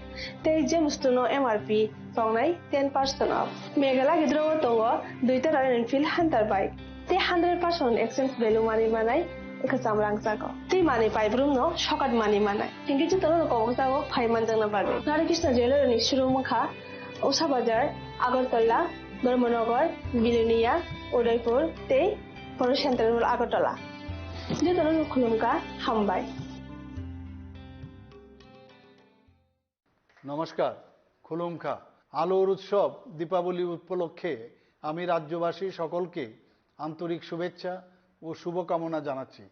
Speaker 16: te gems no MRP tongnai 10% off Megala gidro tongo duita Royal Enfield Hunter bike te 100% exchange value money manai ekasam rangchako te money paibrum no shokat money manai tingi jotono kongsago 5 manjang na bage Radhakrishna Jewelers ni shurumukha Usha Bazar Agartala Dharmanagar Bilonia Udaipur te Poro Central Agartala jotono khulumkha hambai
Speaker 17: নমস্কার খুলুমখা আলোর উৎসব দীপাবলি উপলক্ষে আমি রাজ্যবাসী সকলকে আন্তরিক শুভেচ্ছা ও শুভকামনা জানাচ্ছি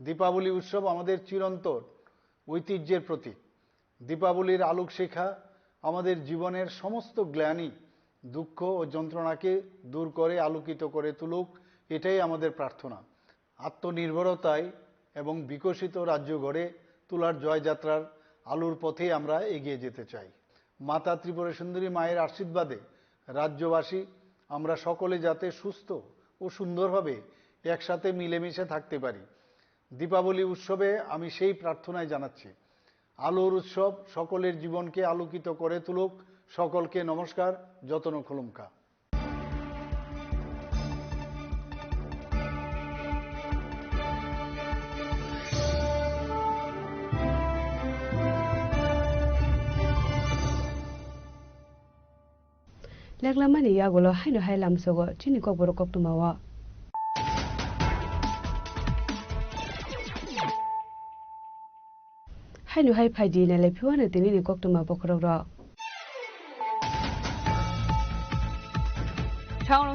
Speaker 17: দীপাবলি উৎসব আমাদের চিরন্তন ঐতিহ্যের প্রতীক দীপাবলির আলোক শিখা আমাদের জীবনের সমস্ত গ্লানি দুঃখ ও যন্ত্রণাকে দূর করে আলোকিত করে তুলুক এটাই আমাদের প্রার্থনা আত্মনির্ভরতায় এবং বিকশিত রাজ্য গড়ে তোলার জয়যাত্রার আলোর পথে আমরা এগিয়ে যেতে চাই মাতা ত্রিপুরা সুন্দরী মায়ের আশীর্বাদে রাজ্যবাসী আমরা সকলে যাতে সুস্থ ও সুন্দরভাবে একসাথে মিলেমিশে থাকতে পারি দীপাবলি উৎসবে আমি সেই প্রার্থনাই জানাচ্ছি আলোর উৎসব সকলের জীবনকে আলোকিত করে তুলুক সকলকে নমস্কার যতন খুলুমখা
Speaker 1: লেগলামানি ইয়াগুলো হাইনো হাই লামসগো চিনি কবর কক্তমাওয়া হাইনো হাই ফাইদি নালে ফিওয়ানো তিনি কক্তমা বখরগ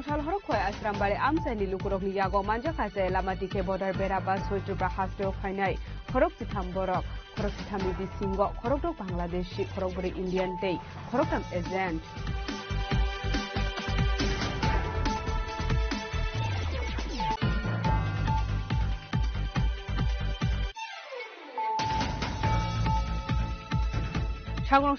Speaker 1: Sal horokoi asrambale amsani lukurok ni yago manja khase lamati ke border beraba soitrupra haste ophainai khorok chitham borok khorok chithami bisingo khorok dok bangladeshi khorok bori indian tei khorok tam agent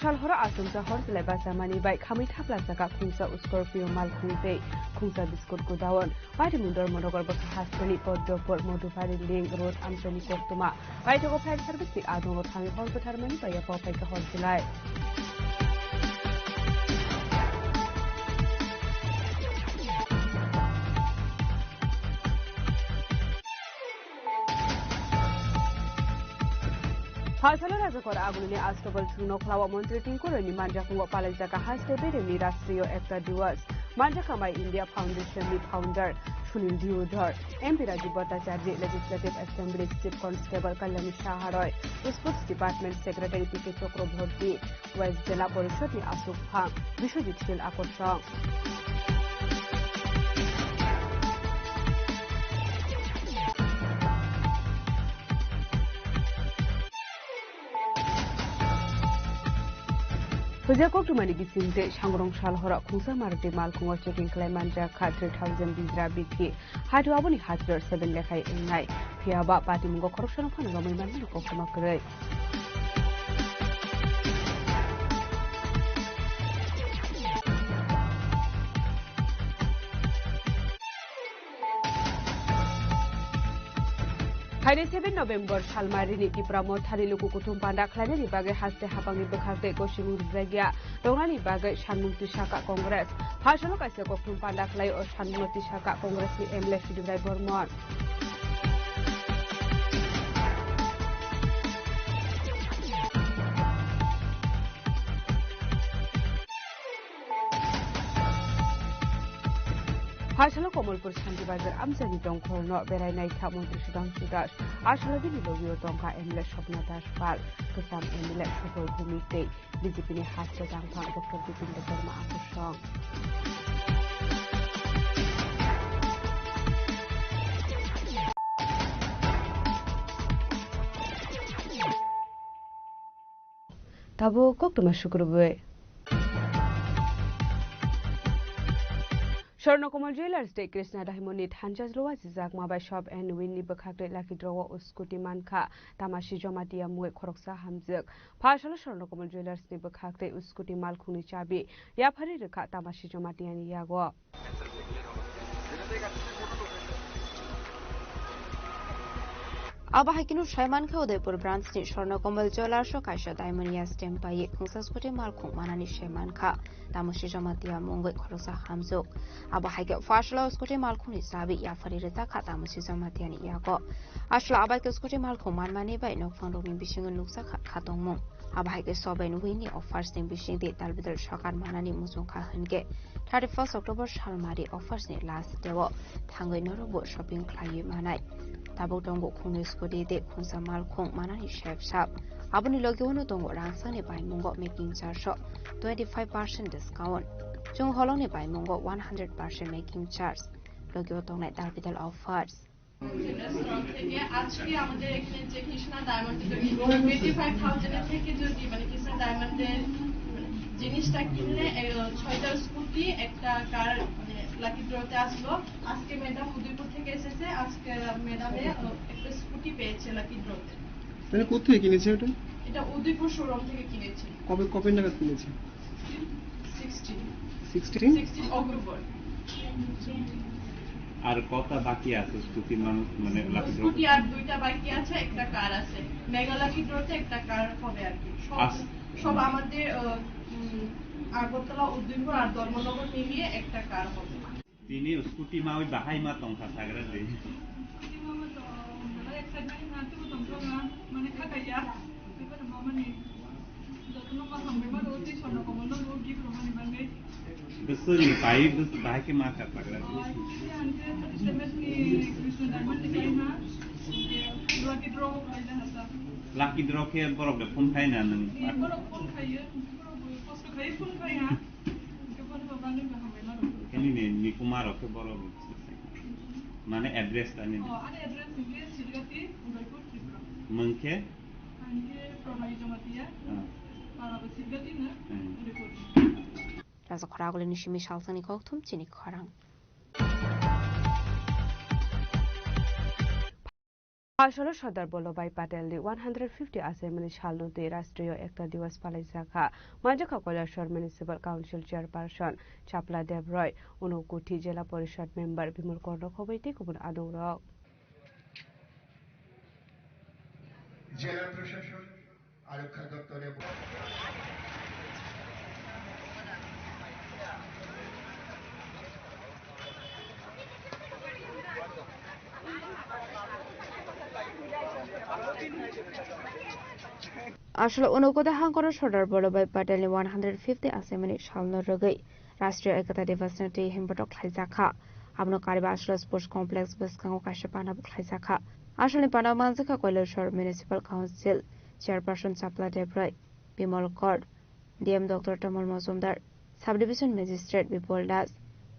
Speaker 1: Sal hora asum sa hor seleba samani bai kami thapla saka khungsa scorpio mal khungte khungsa biskut godawon bai mundor monogor ba hastani poddopor modupari ling road amsani koktuma bai togo fire service adongo thami hor patharmani bai pa pai ka hor silai Hasalo Razakor Agulini Astobal Tuno Klawa Montri Tinkuro ni Manjakungo Palajaka Haste Bedemi Rastrio Ekta Duas Manjakamai India Foundation ni founder Sunil Diodhar MP Rajiv Bhattacharya Legislative Assembly Chief Constable Kalyani Shaharoy Sports Department Secretary P.K. Chakraborty West Jela Porishod ni Asuk Phang Bishojit Shil Akorsong Hujakok tumani bisinte Shangrong Shalhora Kusa Marti Malkungo checking Clemanja Ka 3000 Bizra Biti Hatu Abuni Hatcher 7 Lekai Engai Piaba Pati Mungo Corruption of Hanagamai Manu Kokumakure Hari 7 November Shalmarini Tipramo Thariluku Kutum Panda Klanani Bagai Haste Hapangi Bekate Koshimu Zegia Dongani Bagai Shanmukti Shaka Congress Hashalo Kaise Kutum Panda Klai or Shanmukti Shaka Congress ni Emle Shidrai Bormon Hashalo Komolpur Shanti Bazar Amsani Dongkorno Berai Naika Montri Sudang Sudash Ashalo Bini Lovio Dongka Emle Shopna Dashpal Kusam Emle Shopol Bhumite Bijipini Haste Dangpang Dr. Bipin Dekarma Akushong Tabo Koktuma Shukrubwe Sharnakomal Jewelers Day Krishna Dahimoni Thanjas Lowa Zizak Mabai Shop and Winnie Bakakle Lucky Draw Uskuti Manka Tamashi Jomatia Mue Koroksa Hamzuk Pashalo Sharnakomal Jewelers ni Bakakle Uskuti Malkuni Chabi Yapari Reka Tamashi Jomatia ni Yago
Speaker 6: Abahakinu Shaiman Ka Udaipur branch ni Sharnakomal Jewelers Sho Kaisha Daimonia Stamp Pai Khungsa Skuti Malkhung Manani Shaiman Ka Tamashi Jomatia Mungwe Koroksa Hamzuk Abahake Fashla Skuti Malkhung ni Sabi Yafari Reta Ka Tamashi Jomatia ni Yago Ashla Abahake Skuti Malkhung Manmani Bai Nokfang Romin Bishingun Nuksa Khatongmung Abahake Sobain Winnie offers ni Bishing de Talbidal Shakar Manani Musung Ka Hunge 31st October Shalmari offers ni last dewo Thangoi Norobo shopping Klayi Manai Tabotonggo Khunu Skuti de Khungsa Malkhung Manani Chef Shop Abuni Logiono Tongo Rangsang ni Bai Mungo making charge 25% discount Chung Holong ni Bai Mungo 100% making charge Logio Tong Net Talbidal offers
Speaker 18: থেকে আজকে আমাদের এখানে যে কৃষ্ণা ডায়মন্ডের 25000 এর থেকে যদি মানে কৃষ্ণা ডায়মন্ডের জিনিসটা কিনলে 6টা স্কুটি একটা কার মানে লাকি ড্রতে আসলো আজকে ম্যাডাম উদয়পুর থেকে এসেছে আজকে ম্যাডামে একটা স্কুটি পেয়েছে লাকি ড্রতে
Speaker 19: তাহলে কোথা থেকে কিনেছে এটা
Speaker 18: এটা উদয়পুর শোরুম থেকে কিনেছি
Speaker 19: কবে নাগাদ কিনেছে
Speaker 18: 16 অক্টোবর
Speaker 20: আর কত বাকি আছে স্কুটি মানে লাকি ড্র
Speaker 18: স্কুটি আর দুইটা বাকি আছে একটা কার আছে মেগা লাকি ড্রতে একটা কার হবে আর কি সব আমাদের আগরতলা উদয়পুর আর ধর্মনগর মিলিয়ে একটা কার হবে
Speaker 20: তিনি স্কুটি মা ওই বাহাই মা তংসা সাগরা দে
Speaker 18: মানে এক্সাইটমেন্ট না তো তংসা না মানে খাটাইয়া তারপরে মামা নি যতন মা হামবে মা রোটি সন্ন কমল রোটি প্রমাণ মানে
Speaker 20: Besuri pai bai ke mata pagla. Lucky draw ke borok de phone khai na nang. Kani ne ni kumar ke borok. Mane address tani. Mangke?
Speaker 6: Raza khoragule nishimi shalsani koktum chini khorang.
Speaker 1: আসলে সর্দার বল্লভভাই প্যাটেলনি 150 assembly সালনুতে রাষ্ট্রীয় একতা দিবস পালিজাখা মানজাখা Kailashahar municipal council chairperson Chapla দেব রয় ঊনকোটি জেলা পরিষদ member Bimal কর্ণ খবৈতে গুবুন আদৌরক
Speaker 21: জেলা প্রশাসন আরক্ষা দপ্তরে
Speaker 6: আসলে অনুকোদে হাঙ্কর সর্দার বল্লভভাই প্যাটেলনি 150 আসেম্বলি সালনো রগৈ রাষ্ট্রীয় একতা দিবস নতি হিমবটক খাইজাখা আমনো কারিবা আসলে স্পোর্টস কমপ্লেক্স বসকাঙ্গো কাইসা পানাব খাইজাখা আসলে পানাব মানজাখা Kailashahar municipal council chairperson Chapla Debroy Bimal Kar DM doctor Tamal Majumder sub division magistrate Bipul Das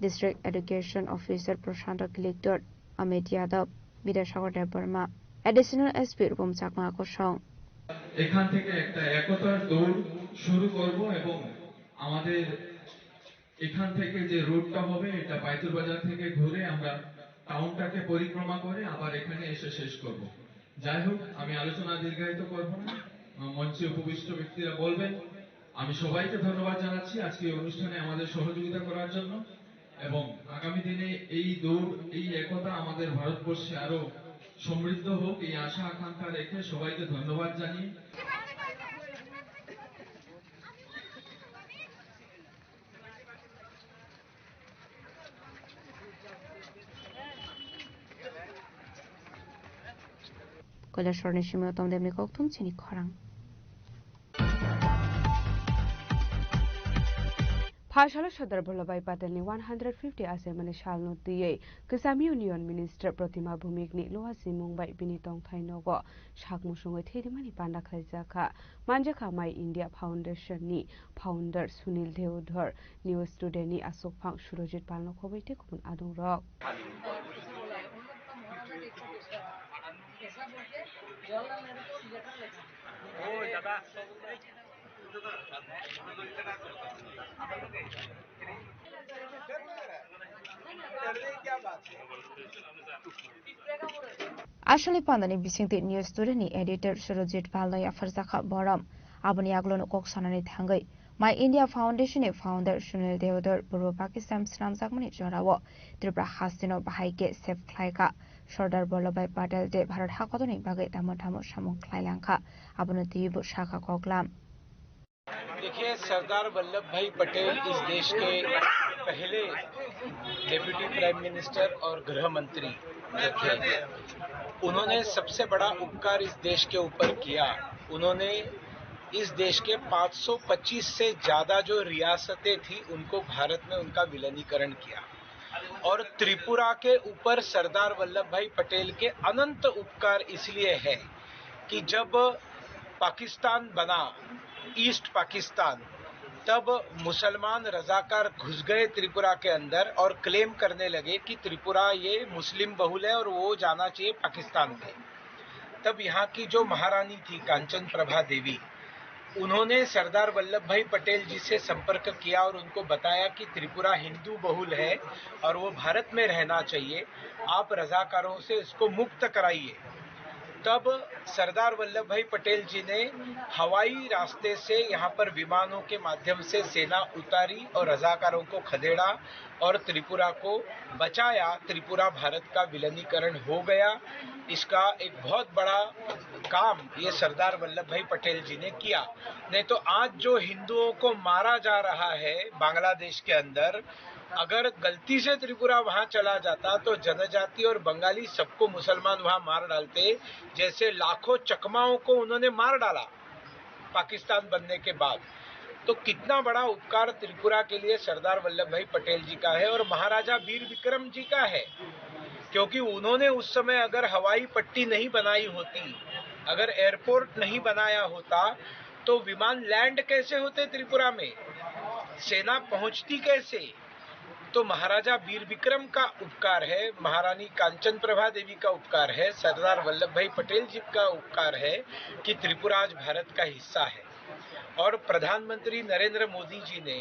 Speaker 6: district education officer Prashanta collector Amit Yadav Vidyasagar Debbarma additional SP Rupam Chakma আকর্ষণ
Speaker 22: এখান থেকে একটা একতার দৌড় শুরু করব এবং আমাদের এখান থেকে যে রুটটা হবে এটা বাইতুল বাজার থেকে ঘুরে আমরা টাউনটাকে পরিক্রমা করে আবার এখানে এসে শেষ করব। যাই হোক আমি আলোচনা দীর্ঘায়িত করব না, মঞ্চে উপবিষ্ট ব্যক্তিরা বলবেন। আমি সবাইকে ধন্যবাদ জানাচ্ছি আজকে এই অনুষ্ঠানে আমাদের সহযোগিতা করার জন্য এবং আগামী দিনে এই দৌড় এই একতা আমাদের ভারতবর্ষে আরো সমৃদ্ধ হোক এই আশা আকাঙ্ক্ষা রেখে সবাইকে ধন্যবাদ জানিয়ে
Speaker 6: কৈলাসহর নিশিমি উত্তম দেবনি koktum chini khorang
Speaker 1: ফাশাল সর্দার বল্লভভাই প্যাটেলনি 150 আসেম্বলি সালনুতে কিসাম ইউনিয়ন মিনিস্টার প্রতিমা ভূমিকনি লোহাসি মুম্বাই বিনিতং থাইনগ সাকমুসুঙ্গৈ থেরিমানি পান্ডা খাইজাখা মানজাখা মাই ইন্ডিয়া ফাউন্ডেশননি ফাউন্ডার সুনীল দেওধর নিউজ টুডেনি আসুকফাং সুরজিৎ পালন খবৈতে গুবুন আদৌরক
Speaker 6: আসলে পান্দানি বিসিংতে নিউজ টুডেনি এডিটর সুরজিৎ পালনই আফারজাখা বরম আবনি আগলনো কক সানানি থাঙ্গৈ মাই ইন্ডিয়া ফাউন্ডেশনে ফাউন্ডার সুনীল দেওধর পূর্ব পাকিস্তান স্নামজাকমনি জরাও ত্রিপুরা হাসিনো বাহাইকে সেফ খ্লাইকা সর্দার বল্লভভাই প্যাটেল দে ভারত হাকতনি বাগে দামো ধামো সামুং খ্লাইলাंखा আবনো দিবু শাখা কগলাম
Speaker 23: देखिए सरदार वल्लभ भाई पटेल इस देश के पहले डेप्यूटी प्राइम मिनिस्टर और गृह मंत्री थे। उन्होंने सबसे बड़ा उपकार इस देश के ऊपर किया। उन्होंने इस देश के 525 से ज्यादा जो रियासतें थी उनको भारत में उनका विलीनीकरण किया और त्रिपुरा के ऊपर सरदार वल्लभ भाई पटेल के अनंत उपकार इसलिए है कि जब पाकिस्तान बना ईस्ट पाकिस्तान तब मुसलमान रजाकार घुस गए त्रिपुरा के अंदर और क्लेम करने लगे कि त्रिपुरा ये मुस्लिम बहुल है और वो जाना चाहिए पाकिस्तान में। तब यहाँ की जो महारानी थी कांचन प्रभा देवी, उन्होंने सरदार वल्लभ भाई पटेल जी से संपर्क किया और उनको बताया कि त्रिपुरा हिंदू बहुल है और वो भारत में रहना चाहिए, आप रजाकारों से इसको मुक्त कराइए। तब सरदार वल्लभ भाई पटेल जी ने हवाई रास्ते से यहाँ पर विमानों के माध्यम से सेना उतारी और रजाकारों को खदेड़ा और त्रिपुरा को बचाया। त्रिपुरा भारत का विलीनीकरण हो गया। इसका एक बहुत बड़ा काम ये सरदार वल्लभ भाई पटेल जी ने किया। नहीं तो आज जो हिंदुओं को मारा जा रहा है बांग्लादेश के अंदर, अगर गलती से त्रिपुरा वहां चला जाता तो जनजाति और बंगाली सबको मुसलमान वहां मार डालते, जैसे लाखों चकमाओं को उन्होंने मार डाला पाकिस्तान बनने के बाद। तो कितना बड़ा उपकार त्रिपुरा के लिए सरदार वल्लभ भाई पटेल जी का है और महाराजा वीर विक्रम जी का है, क्योंकि उन्होंने उस समय अगर हवाई पट्टी नहीं बनाई होती, अगर एयरपोर्ट नहीं बनाया होता, तो विमान लैंड कैसे होते त्रिपुरा में, सेना पहुंचती कैसे। तो महाराजा वीर विक्रम का उपकार है, महारानी कांचन प्रभा देवी का उपकार है, सरदार वल्लभ भाई पटेल जी का उपकार है कि त्रिपुरा आज भारत का हिस्सा है। और प्रधानमंत्री नरेंद्र मोदी जी ने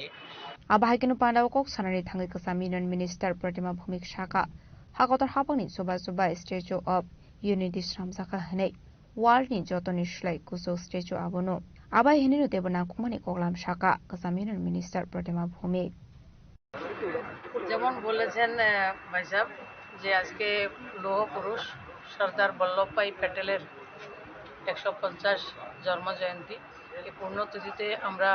Speaker 6: आबाहायकिनो पांडाव कोक सनानि थांगै कसाम युनियन मिनिस्टार प्रतिमा भूमिक शाखा हाकतर हापंनि सुबा सुबा स्टेचु अफ यूनिटी स्रामजाखा हनै वर्ल्डनि जतनि स्लाइ कुसो स्टेचु आबोनो आबाय हिनिनो देबना कुमानि कोगलाम शाखा कसाम युनियन मिनिस्टार प्रतिमा भूमिक
Speaker 3: যেমন বলেছেন ভাই সাহেব যে আজকে লৌহ পুরুষ সর্দার বল্লভভাই প্যাটেলের 150 জন্ম জয়ন্তী এই পূর্ণতিথিতে আমরা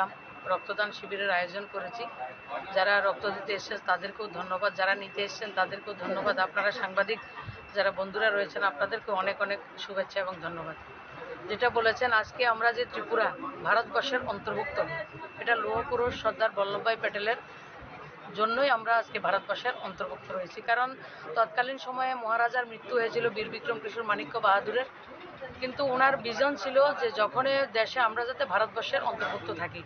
Speaker 3: রক্তদান শিবিরের আয়োজন করেছি। যারা রক্ত দিতে এসেছেন তাদেরকেও ধন্যবাদ, যারা নিতে এসেছেন তাদেরকেও ধন্যবাদ, আপনারা সাংবাদিক যারা বন্ধুরা রয়েছেন আপনাদেরকেও অনেক অনেক শুভেচ্ছা এবং ধন্যবাদ। যেটা বলেছেন আজকে আমরা যে ত্রিপুরা ভারতবর্ষের অন্তর্ভুক্ত, এটা লৌহ পুরুষ সর্দার বল্লভভাই প্যাটেলের জন্যই আমরা আজকে ভারতবর্ষের অন্তর্ভুক্ত রয়েছি। কারণ তৎকালীন সময়ে মহারাজার মৃত্যু হয়েছিল বীর বিক্রম কিশোর মাণিক্য বাহাদুরের, কিন্তু ওনার ভিশন ছিল যে যখন দেশে আমরা যাতে ভারতবর্ষের অন্তর্ভুক্ত থাকি।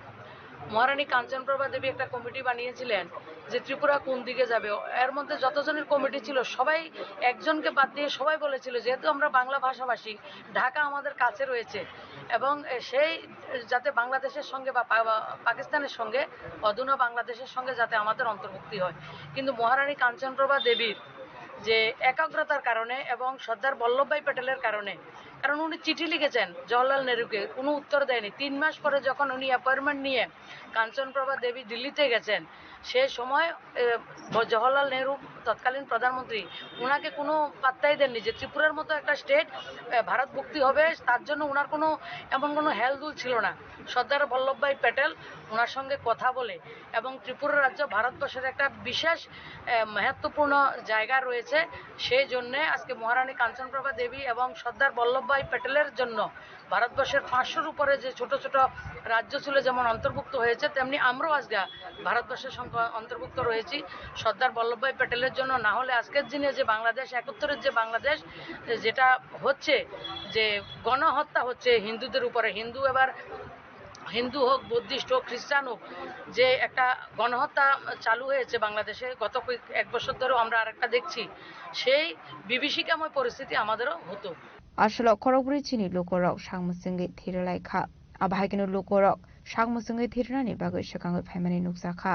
Speaker 3: মহারানী কাঞ্চনপ্রভা দেবী একটা কমিটি বানিয়েছিলেন যে ত্রিপুরা কোন দিকে যাবে। এর মধ্যে যতজনের কমিটি ছিল সবাই একজনকে বাদ দিয়ে সবাই বলেছিল যেহেতু আমরা বাংলা ভাষাভাষী, ঢাকা আমাদের কাছে রয়েছে এবং সেই যাতে বাংলাদেশের সঙ্গে বা পাকিস্তানের সঙ্গে অধুনা বাংলাদেশের সঙ্গে যাতে আমাদের অন্তর্ভুক্তি হয়। কিন্তু মহারানী কাঞ্চনপ্রভা দেবীর যে একাগ্রতার কারণে এবং সর্দার বল্লভভাই প্যাটেলের কারণে, কারণ উনি চিঠি লিখেছেন জওহরলাল নেহরুকে, কোনো উত্তর দেয়নি। 3 মাস পরে যখন উনি অ্যাপয়েন্টমেন্ট নিয়ে কাঞ্চনপ্রভা দেবী দিল্লিতে গেছেন, সেই সময় জওহরলাল নেহরু তৎকালীন প্রধানমন্ত্রী ওনাকে কোনো পাত্তাই দেননি যে ত্রিপুরার মতো একটা স্টেট ভারতভুক্তি হবে, তার জন্য ওনার কোনো এমন কোনো হেলদুল ছিল না। সর্দার বল্লভভাই প্যাটেল ওনার সঙ্গে কথা বলে এবং ত্রিপুরা রাজ্য ভারতবর্ষের একটা বিশেষ महत्वपूर्ण জায়গা রয়েছে, সেই জন্য আজকে মহারানী কাঞ্চনপ্রভা দেবী এবং সর্দার বল্লভভাই প্যাটেলের জন্য ভারতবর্ষের 500-র উপরে যে ছোট ছোট রাজ্য ছিল যেমন অন্তর্ভুক্ত হয়েছে, তেমনি আমরাও আজকে ভারতবর্ষের সঙ্গে অন্তর্ভুক্ত রয়েছি সর্দার বল্লভভাই প্যাটেলের জন্য। না হলে আজকের দিনে যে বাংলাদেশ 71-এর যে বাংলাদেশ যেটা হচ্ছে, যে গণহত্যা হচ্ছে হিন্দুদের উপরে, হিন্দু হোক, বুদ্ধিস্ট হোক, খ্রিস্টান হোক, যে একটা গণহত্যা চালু হয়েছে বাংলাদেশে গত 1 বছর ধরেও আমরা আরেকটা দেখছি, সেই বিভীষিকাময় পরিস্থিতি আমাদেরও হতো।
Speaker 6: আসলে খরগপুরি চিনি লোকরক সাংমুসিংগি থিরলাইখা আবাহাইকিনো লোকরক সাংমুসিংগি থিরনানি বাগৈ সেকাঙ্গৈ ফাইমানি নুকসাখা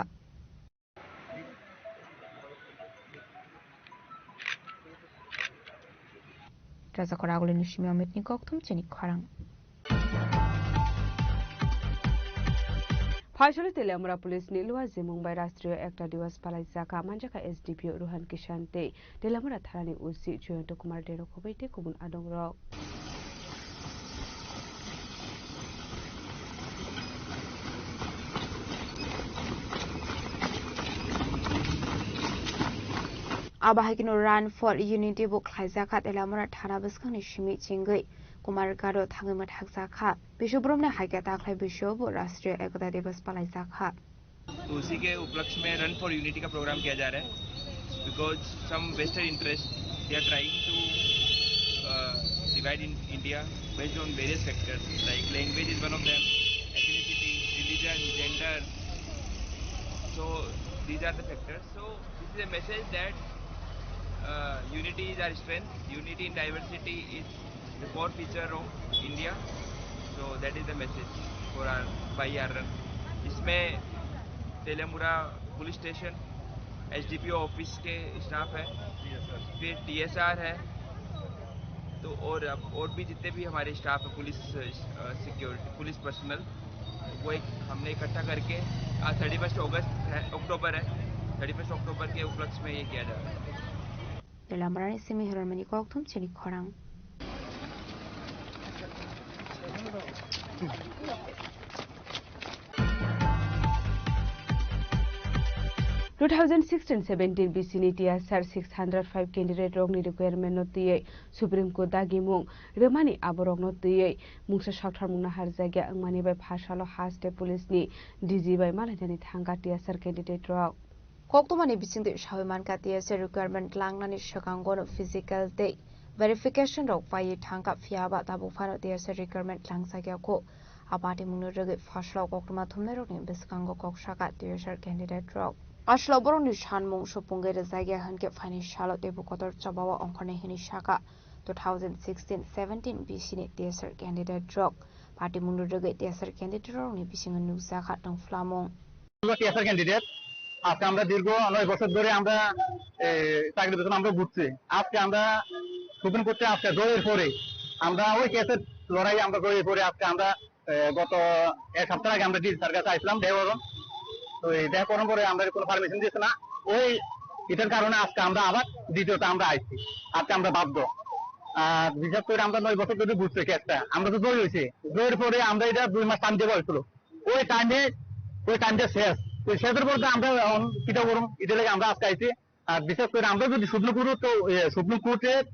Speaker 6: রাজাখর আগলি নিশিমি অমিতনি কক্তম চিনি খরাং
Speaker 1: फाइसली तेलेमुरा पुलिस नि लुवा जिमुंबाई राष्ट्रीय एकता दिवस पालाइजाका मानजाका एसडीपीओ रुहान किसान ते तेलेमुरा थारानि उसी जयंत कुमार डेरो खबैते गुबुन आदंग्रक
Speaker 6: आबाहायकिनो रान फर यूनिटी बुक खाइजाका तेलेमुरा थारा बसखांनि सिमि चिंगै कुमार गारो थांगैमा थागजाखा विश्वब्रह्मण्य हाइका दाखलाय विश्व राष्ट्रीय एकता दिवस पालाइजाखा।
Speaker 4: उसी के उपलक्ष्य में रन फॉर यूनिटी का प्रोग्राम किया जा रहा है because some western interest they are trying to divide in India based on various factors like language is one of them, ethnicity, religion, gender, so these are the factors. So this is a message that unity is our strength, unity in diversity is the core feature of India, so that is the message for our by our run। इसमें तेलेमुरा police station, SDPO office के staff है, फिर TSR है, तो और भी जितने भी हमारे स्टाफ है, पुलिस सिक्योरिटी, पुलिस पर्सनल, वो एक हमने इकट्ठा करके आज 31 अक्टूबर है, 31 अक्टूबर के उपलक्ष्य में ये किया जा रहा है।
Speaker 6: तेलेमुरानि सिमि हिरमनि कक्तम चिनि खरां
Speaker 1: 2016-17 BCni TSR 605 candidate rogni requirement no tiyei Supreme Court dagimung remani aborok no tiyei mungsa sakthar mungna harjagya angmani bai phasalo haste police ni DG bai malajani thanga TSR candidate rok
Speaker 6: koktomani bisingde shawimanka TSR requirement langnani shakangon physical day verification rok pai thanga phiaba tabu phano TSR requirement langsagya ko abati mungno rege phaslo koktoma thumne rokni biskango koksaka TSR candidate rok Ashla boroni shanmung shopungge rezagya hanke financial tebu kotor chabawa ongkhone hini shaka 2016-17 BCni TSR candidate rok party mungno rege TSR candidate rokni bisingo nuksa khatang flamong
Speaker 2: TSR candidate আজকে আমরা দীর্ঘ 9 বছর ধরে আমরা চাকরির পেছনে আমরা ঘুরছি আজকে আমরা সুপ্রিম কোর্টে আজকে জয়ের পরে আমরা ওই কেসের লড়াই আমরা জয়ের পরে আজকে আমরা গত এক সপ্তাহ আগে আমরা ডিজি স্যার কাছে আসলাম দেওয়ারণ তো এই দেখা করার পরে আমরা কোনো পারমিশন দিচ্ছে না ওই এটার কারণে আজকে আমরা আবার দ্বিতীয়ত আমরা আসছি আজকে আমরা বাধ্য আর বিশেষ করে আমরা 9 বছর ধরে ঘুরছি কেসটা আমরা তো জয় হয়েছি জয়ের পরে আমরা এটা 2 মাস টাইম দেওয়া হয়েছিল ওই টাইমটা শেষ শেষের পরে আমরা কিটা করুন এটা লাগে আমরা আজকে আইছি আর বিশেষ করে আমরা যদি সুপ্রিম কোর্টের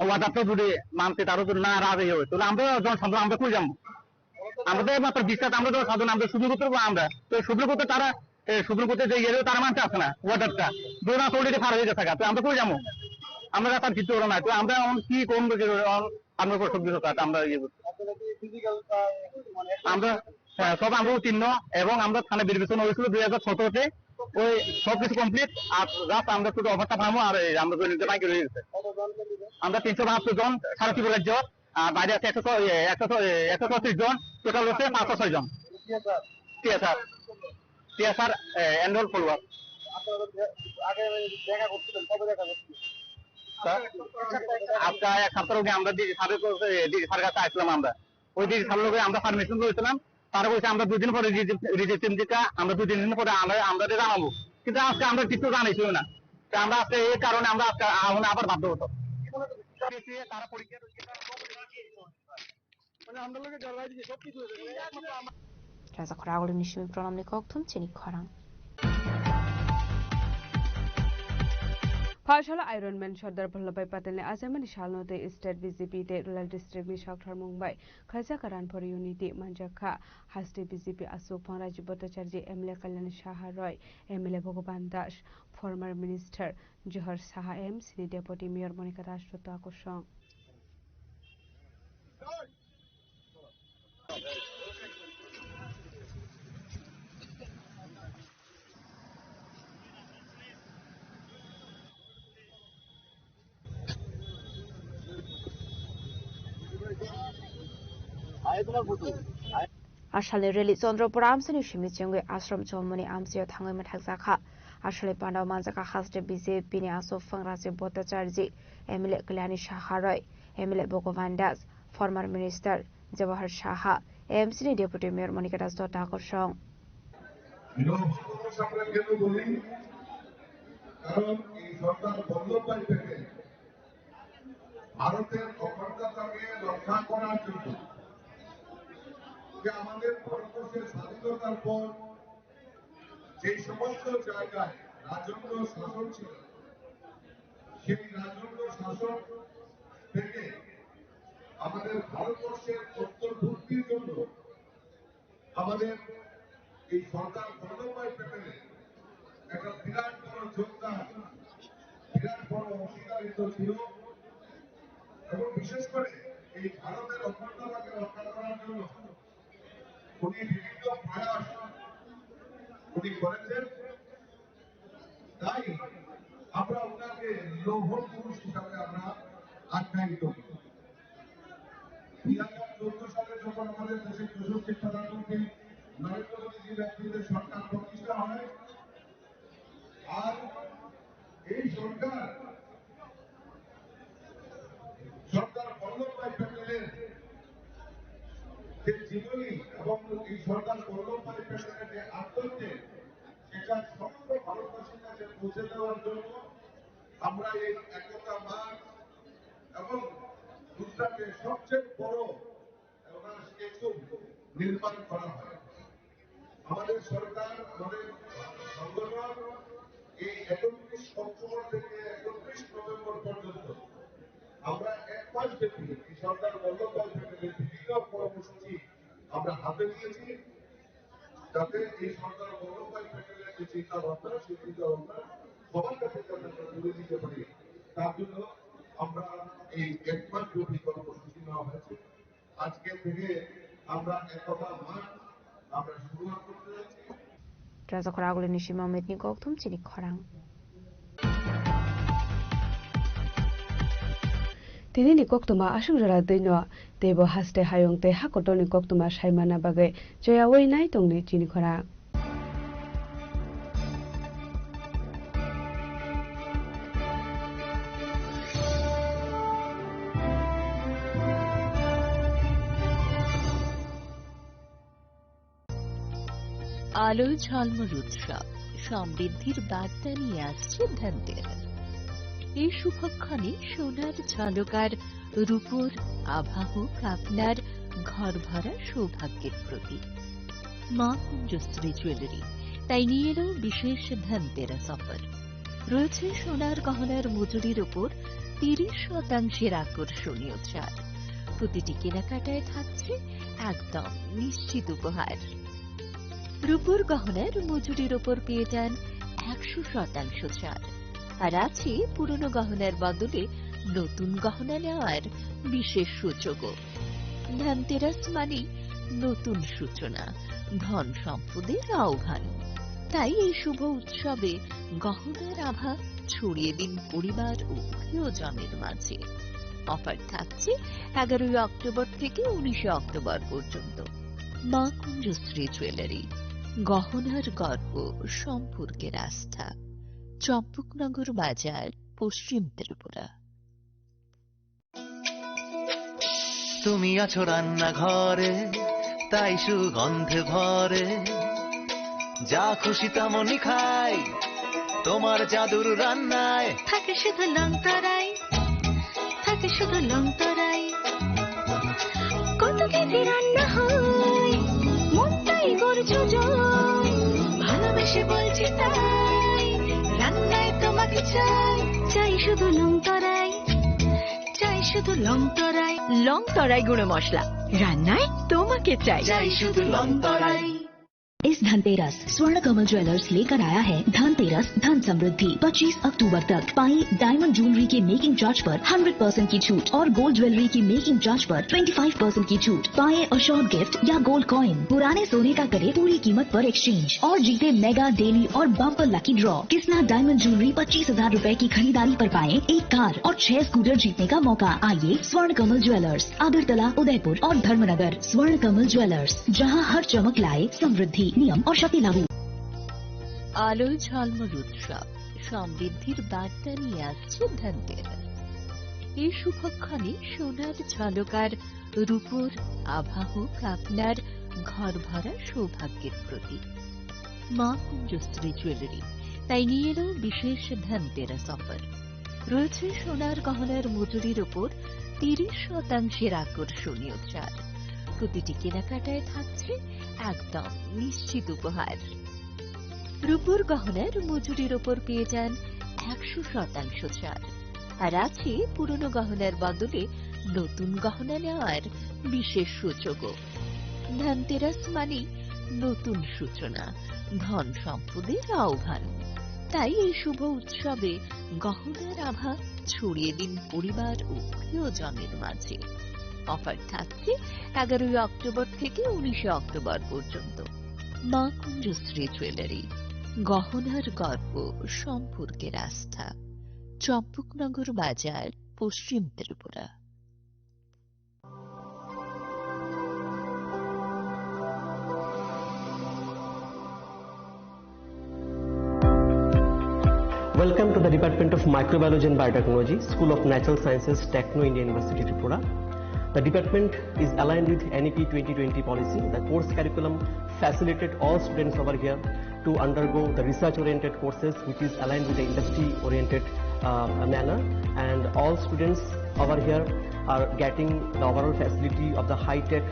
Speaker 2: ওয়াদারটা যদি মানতে তারও যদি না রাজি হয় তাহলে আমরা জনসাধারণ আমরা কই যাবো আমাদের মাত্র বিশ্বাস আমরা জনসাধারণ আমরা সুপ্রিম কোর্টের আমরা তো সুপ্রিম কোর্টে তারা সুপ্রিম কোর্টে যে গেলেও তারা মানতে আসে না ওয়াদারটা 2 মাস অলরেডি পার হয়ে গেছে তো আমরা কই যাবো আমরা তার কিছু না তো আমরা কি করবো আমরা আমরা ইয়ে করছি আমরা সব আমরা উত্তীর্ণ এবং আমরা থানা বিবেচনা হয়েছিল 2017-তে ওই সবকিছু কমপ্লিট আর রাত আমরা শুধু অফারটা পাবো আর আমরা নিতে বাকি রয়ে গেছে আমরা 372 জন সারা ত্রিপুরা রাজ্য আর বাইরে আছে 136 জন টোটাল হচ্ছে 506 জন টিএসআর এনরোল ফলোয়ার আজকে এক সপ্তাহ আগে আমরা সার কাছে আসলাম আমরা ওই দিকে সার লোকে আমরা পারমিশন করেছিলাম তারা বলছে আমরা 2 দিন পরে রিজেকশন দিতে আমরা 2 দিন পরে আমরা জানাবো কিন্তু আজকে আমরা কিছু জানাইছিল না আমরা আজকে এই কারণে আমরা আজকে আবার বাধ্য হতো তারা পরীক্ষা
Speaker 6: Raza Koragol Nishimi Pronamni Koktum Chini Korang.
Speaker 1: Pashala Ironman Sardar Vallabhbhai Patel ne Azamani Shalnote State BJP de Rural District ni Shakthar Mumbai Khalsa Karan for Unity Manjakha Hasti BJP Asok Raju Bhattacharya MLA Kalyan Saha Roy MLA Bhagavan Das former Minister Johar Saha M Sini Deputy Mayor Monica Das Toto Akoshong
Speaker 6: Ashale reli Sondropur Amsani Shimichungwe Ashram Chomoni Amsio Tango Matakzaka Ashale Panda Manzaka Haste BJP ni Aso Fangrasi Bhattacharya MLA Kalyani Saharoy MLA Bhagavan Das former Minister Jawahar Saha MC ni Deputy Mayor Monica Das Toto Akoshong
Speaker 5: ভারতের অখণ্ডতাকে রক্ষা করার জন্য যে আমাদের ভারতবর্ষের স্বাধীনতার পর যে সমস্ত জায়গায় রাজন্য শাসন ছিল সেই রাজন্য শাসন থেকে আমাদের ভারতবর্ষের অন্তর্ভুক্তির জন্য আমাদের এই সরকার বল্লভভাই প্যাটেলের একটা বিরাট বড় যোগদান বিরাট বড় অংশীদারিত্ব ছিল এবং বিশেষ করে এই ভারতের অখণ্ডতাকে রক্ষা করার জন্য উনি বিভিন্ন প্রয়াস উনি করেছেন তাই আমরা ওনাকে লৌহ পুরুষ হিসাবে আমরা আখ্যায়িত করি 2014 সালে যখন আমাদের দেশের যশস্বী প্রধানমন্ত্রী নরেন্দ্র মোদীজির নেতৃত্বে সরকার প্রতিষ্ঠা হয় আর এই সরকার বল্লভভাই প্যাটেলের যে জীবনী এবং এই সরকার বল্লভভাই প্যাটেলের যে আত্মত্যাগ সেটা সমগ্র ভারতবাসীর কাছে পৌঁছে দেওয়ার জন্য আমরা এই একতা মার্চ এবং গুজরাটে সবচেয়ে বড় স্ট্যাচু নির্মাণ করা হয় আমাদের সরকার, আমাদের সংগঠন এই 31 অক্টোবর থেকে 31 নভেম্বর পর্যন্ত আমরা 1 মাস ব্যাপী এই সরদার বল্লভভাই প্যাটেলের বিভিন্ন কর্মসূচি আমরা হাতে নিয়েছি, যাতে এই সরদার বল্লভভাই প্যাটেলের যে চিন্তা ভাবনা, সেই চিন্তা ভাবনা সবার কাছে যাতে আমরা তুলে দিতে পারি, তার জন্য আমরা এই 1 মাস ব্যাপী কর্মসূচি নেওয়া হয়েছে। আজকে থেকে আমরা একতা মাস আমরা শুরুয়াত করতে যাচ্ছি।
Speaker 6: Razakor agulini shima metni koktum chini khorang.
Speaker 1: Tini ni koktuma ashuk jara dino tebo haste hayong te hakotoni koktuma shaimana bagai joya wei nai tongni chini khorang.
Speaker 7: আলো ঝলমল উৎসব সমৃদ্ধির বার্তা নিয়ে আসছে ধনতেরাস। এই শুভক্ষণে সোনার ঝলকার রূপোর আভা হোক আপনার ঘর ভরা সৌভাগ্যের প্রতীক। মা কুঞ্জশ্রী জুয়েলারি তাই নিয়ে এলো বিশেষ ধনতেরাস অফার। রয়েছে সোনার গহনার মজুরির উপর 30% আকর্ষণীয় ছাড়। প্রতিটি কেনাকাটায় থাকছে একদম নিশ্চিত উপহার। রূপোর গহনার মজুরির ওপর পেয়ে যান 100% ছাড়, আর আছে পুরনো গহনার বদলে নতুন গহনা নেওয়ার বিশেষ সুযোগও। ধনতেরাস মানে নতুন সূচনা, ধন সম্পদের আহ্বান। তাই এই শুভ উৎসবে গহনার আভা ছড়িয়ে দিন পরিবার ও প্রিয়জনের মাঝে। অফার থাকছে 11 অক্টোবর থেকে 19 অক্টোবর পর্যন্ত। মা কুঞ্জশ্রী জুয়েলারি, গহনার গর্ব, সম্পর্কের আস্থা। চম্পকনগর বাজার, পশ্চিম ত্রিপুরা।
Speaker 9: তুমি আছো রান্নাঘরে, তাই সুগন্ধে ভরে, যা খুশি তেমনই খাই তোমার জাদুর রান্নায়।
Speaker 10: থাকে শুধু লংতরাই, থাকে শুধু লংতরাই, কত খেতে রান্না হয় মনটাই গড়ছো জয়। ভালোবেসে বলছি তাই রান্নায় তোমাকে চাই, চাই শুধু লংতরাই, চাই শুধু লংতরাই। লংতরাই গুঁড়ো মশলা, রান্নায় তোমাকে চাই, চাই শুধু লংতরাই।
Speaker 24: इस धनतेरस स्वर्ण कमल ज्वेलर्स लेकर आया है धनतेरस धन समृद्धि। 25 अक्टूबर तक पाई डायमंड ज्वेलरी के मेकिंग चार्ज पर 100% की छूट और गोल्ड ज्वेलरी की मेकिंग चार्ज पर 25% की छूट। पाए अशोर्ड गिफ्ट या गोल्ड कॉइन। पुराने सोने का करे पूरी कीमत पर एक्सचेंज और जीते मेगा डेली और bumper lucky draw. Kisna diamond jewellery 25,000 रूपए की खरीदारी पर पाए 1 कार और 6 स्कूटर जीतने का मौका। आइए स्वर्ण कमल ज्वेलर्स, आगरतला, उदयपुर और धर्मनगर। स्वर्ण कमल ज्वेलर्स, जहाँ हर चमक लाए समृद्धि। नियम और शक्ति लागू।
Speaker 7: আলো ঝলমল উৎসব সমৃদ্ধির বার্তা নিয়ে আসছে ধনতেরাস। এই শুভক্ষণে সোনার ঝলকার রূপোর আভা হোক আপনার ঘর ভরা সৌভাগ্যের প্রতীক। মা কুঞ্জশ্রী জুয়েলারি তাই নিয়ে এলো বিশেষ ধনতেরাস অফার। রয়েছে সোনার গহনার মজুরির ওপর 30% আকর্ষণীয় ছাড়। প্রতিটি কেনাকাটায় থাকছে একদম নিশ্চিত উপহার। রূপোর গহনার মজুরির ওপর পেয়ে যান 100% ছাড়, আর আছে পুরনো গহনার বদলে নতুন গহনা নেওয়ার বিশেষ সুযোগও। ধনতেরাস মানে নতুন সূচনা, ধন সম্পদের আহ্বান। তাই এই শুভ উৎসবে গহনার আভা ছড়িয়ে দিন পরিবার ও প্রিয়জনের মাঝে। অফার থাকছে 11 অক্টোবর থেকে 19 অক্টোবর পর্যন্ত। মা কুঞ্জশ্রী জুয়েলারি, গহনার গর্ব, সম্পর্কের আস্থা। চম্পকনগর বাজার, পশ্চিম Tripura.
Speaker 25: Welcome to the Department of Microbiology and Biotechnology, School of Natural Sciences, Techno India University, Tripura. The department is aligned with NEP 2020 policy. The course curriculum facilitated all students over here to undergo the research-oriented courses, which is aligned with the industry-oriented manner. And all students over here are getting the overall facility of the high-tech,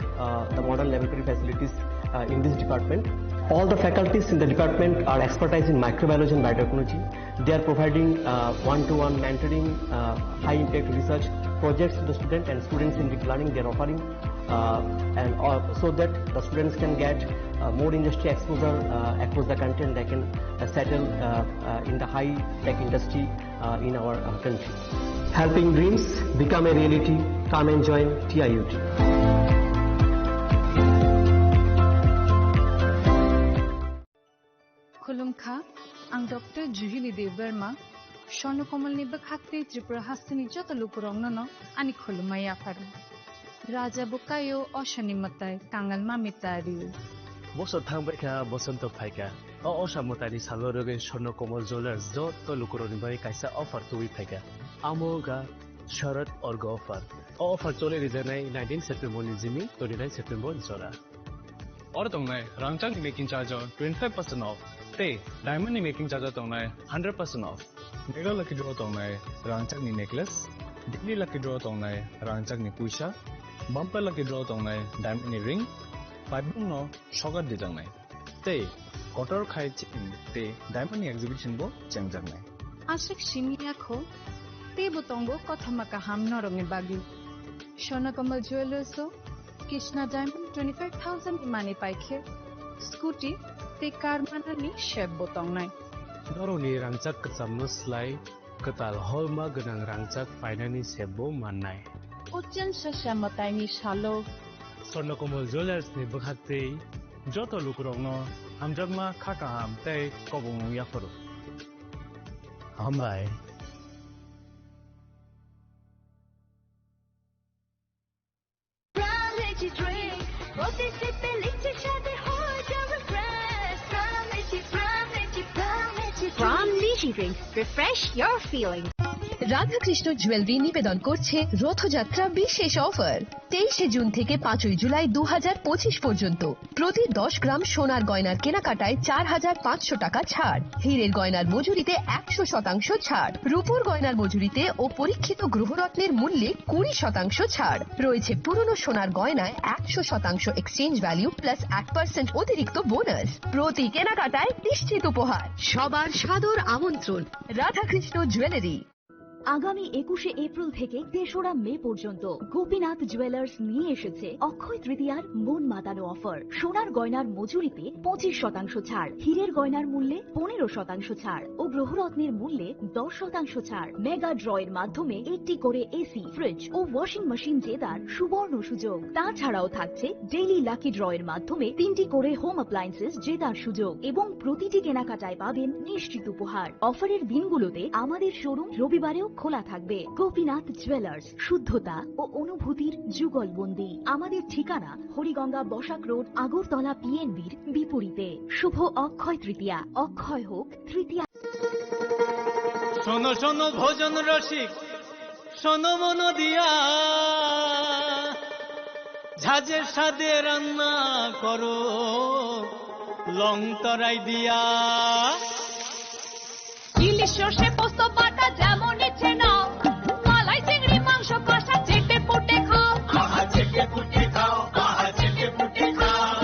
Speaker 25: the modern laboratory facilities in this department. All the faculties in the department are expertise in microbiology and biotechnology. They are providing one-to-one mentoring, high-impact research projects to the student and students in deep learning. They are offering so that the students can get more industry exposure across the country, and they can settle in the high-tech industry in our country. Helping dreams become a reality. Come and join TIUT.
Speaker 8: खुलुमखा आं doctor जुहिली देव Burma स्वर्णकमलनि बखाक्ते Tripura हास्तिनि जत लुकुरंनो आनि खुलुमाय आफार राजा Bukayo अशनिमताय कांगाल मामितारिउ
Speaker 14: बसर थांबायखा बसंत फायका असामतारि सालरगे स्वर्णकमल jewellers जत लुकुरनिबाय कायसा अफार तुइ फायका आमोगा शरद अर्ग अफार चले रिजनाय 19 September निजिमी 29 September जरा
Speaker 11: और तंगनाय रांचांग मेकिंग चार्ज 25% ऑफ ते डायमंड नि मेकिंग चार्ज तंगनाय 100% ऑफ मेगा लकी ड्रॉ तंगनाय रांचांग नि नेकलेस दिल्ली लकी ड्रॉ तंगनाय रांचांग नि पुइसा बम्पर लकी ड्रॉ तंगनाय डायमंड नि रिंग पाइबुं नो शगर दिजंनाय ते कटर खाय ते डायमंड नि एग्जिबिशन बो चेंगजंनाय
Speaker 8: आशिक शिनियाखो ते बोतंगो कथमका हाम नरंगे बागी स्वर्णकमल ज्वेलर्सो कृष्णा डायमंड 25,000 इमाने पाइखे स्कूटी ते कार मानानि शेप बोतंनाय
Speaker 14: नरनि रांचाक कचामनोस्लाय कताल हलमा गोनां रांचाक फाइनानि शेपबो माननाय
Speaker 8: उच्चन सशामतायनि सालो
Speaker 14: स्वर्णकमल ज्वेलर्स नि बखाक्ते जत लुकुरंनो हामजागमा खाका हाम ते कबुं याफरो हामबाय
Speaker 24: From Lychee Drink, refresh your feelings. Radhakrishna jewellery নিবেদন করছে রথযাত্রা বিশেষ অফার 23 জুন থেকে 5 জুলাই 2025 পর্যন্ত প্রতি 10 গ্রাম সোনার গয়নার কেনাকাটায় 4,500 টাকা ছাড়, হীরের গয়নার মজুরিতে 100% ছাড়, রূপোর গয়নার মজুরিতে ও পরীক্ষিত গ্রহরত্নের মূল্যে 20% ছাড় রয়েছে। পুরনো সোনার গয়নায় 100% এক্সচেঞ্জ ভ্যালু প্লাস 8% অতিরিক্ত বোনাস। প্রতি কেনাকাটায় নিশ্চিত উপহার। সবার সাদর আমন্ত্রণ রাধাকৃষ্ণ জুয়েলারি। আগামী 21 এপ্রিল থেকে 3রা মে পর্যন্ত গোপীনাথ জুয়েলার্স নিয়ে এসেছে অক্ষয় তৃতীয়ার মন মাতানো অফার। সোনার গয়নার মজুরিতে 25% ছাড়, হীরের গয়নার মূল্যে 15% ছাড় ও গ্রহরত্নের মূল্যে 10% ছাড়। মেগা ড্রয়ের মাধ্যমে 80 করে এসি, ফ্রিজ ও ওয়াশিং মেশিন জেতার সুবর্ণ সুযোগ। তাছাড়াও থাকছে ডেইলি লাকি ড্রয়ের মাধ্যমে 3টি করে হোম অ্যাপ্লায়েন্সেস জেতার সুযোগ এবং প্রতিটি কেনাকাটায় পাবেন নিশ্চিত উপহার। অফারের দিনগুলোতে আমাদের শোরুম রবিবারেও খোলা থাকবে। গোপীনাথ জুয়েলার্স, শুদ্ধতা ও অনুভূতির যুগলবন্দি। আমাদের ঠিকানা হরিগঙ্গা বসাক রোড, আগরতলা পিএনবির বিপরীতে। শুভ অক্ষয় তৃতীয়া, অক্ষয় হোক তৃতীয়া।
Speaker 12: শোনো শোনো ভোজন রসিক, শোনো মন দিয়া, ঝাঁঝের সাদে রান্না করো লং তরাই দিয়া।
Speaker 10: ইলিশ সর্ষে পোস্ত বাটা যেমন ইচ্ছে নাও, মালাই চিংড়ি মাংস কষা চেটে পুটে খাও, আহা চেটে পুটে খাও, আহা চেটে পুটে খাও।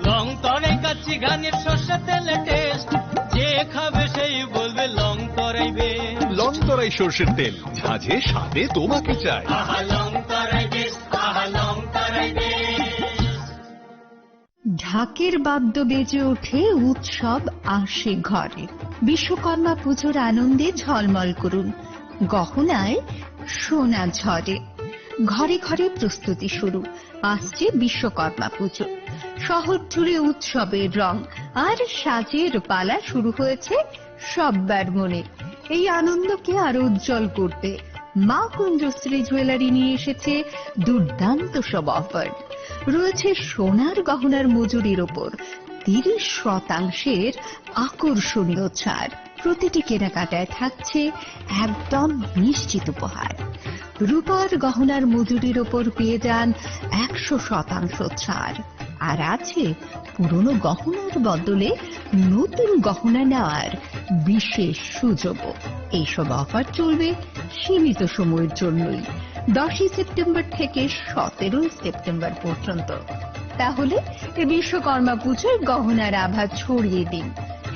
Speaker 12: লং তরাই কাচ্চি ঘানির সর্ষে তেলে টেস্ট, যে খাবে সেই বলবে লং তরাই বেশ।
Speaker 13: লং তরাই সর্ষের তেল, ঝাঁঝে স্বাদে তোমাকে চাই।
Speaker 12: আহা লং তরাই বেশ, আহা লং তরাই বেশ।
Speaker 7: ঢাকের বাদ্য বেজে ওঠে, উৎসব আসে ঘরে। বিশ্বকর্মা পুজোর আনন্দে ঝলমল করুন, গহনায় সোনা ঝরে। ঘরে ঘরে প্রস্তুতি শুরু, আসছে বিশ্বকর্মা পুজো। শহর জুড়ে উৎসবের রং আর সাজের পালা শুরু হয়েছে সব্বার মনে। এই আনন্দকে আরো উজ্জ্বল করতে মা কুঞ্জশ্রী জুয়েলারি নিয়ে এসেছে দুর্দান্ত সব অফার। রয়েছে সোনার গহনার মজুরির ওপর 30% আকর্ষণীয় ছাড়। প্রতিটি কেনাকাটায় থাকছে একদম নিশ্চিত উপহার। রূপার গহনার মজুরির ওপর পেয়ে যান 100% ছাড়, আর আছে পুরনো গহনার বদলে নতুন গহনা নেওয়ার বিশেষ সুযোগও। এইসব অফার চলবে সীমিত সময়ের জন্যই, 10 সেপ্টেম্বর থেকে 17 সেপ্টেম্বর পর্যন্ত। তাহলে এই বিশ্বকর্মা পুজোর গহনার আভা ছড়িয়ে দিন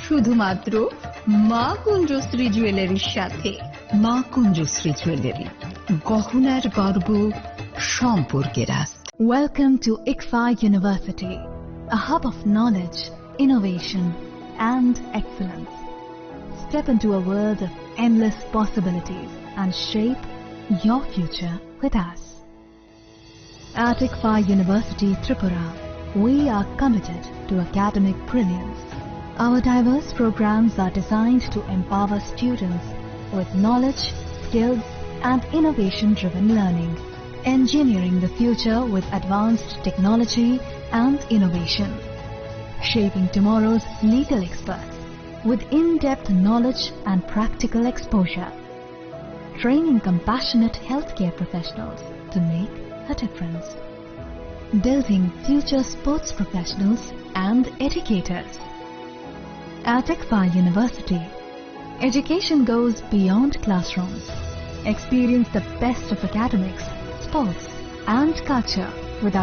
Speaker 7: শুধুমাত্র মা কুঞ্জশ্রী জুয়েলারির সাথে। মা কুঞ্জশ্রী জুয়েলারি, গহনার গর্ব, সম্পর্কের আস্থা।
Speaker 24: Welcome to ICFA University, a hub of knowledge, innovation, and excellence. Step into a world of endless possibilities and shape your future with us. At ICFA University, Tripura, we are committed to academic brilliance. Our diverse programs are designed to empower students with knowledge, skills, and innovation-driven learning, engineering the future with advanced technology and innovation, shaping tomorrow's legal experts with in-depth knowledge and practical exposure, training compassionate healthcare professionals to make a difference, building future sports professionals and educators. At ICFA University, education goes beyond classrooms. Experience the best of academics, sports, and culture with our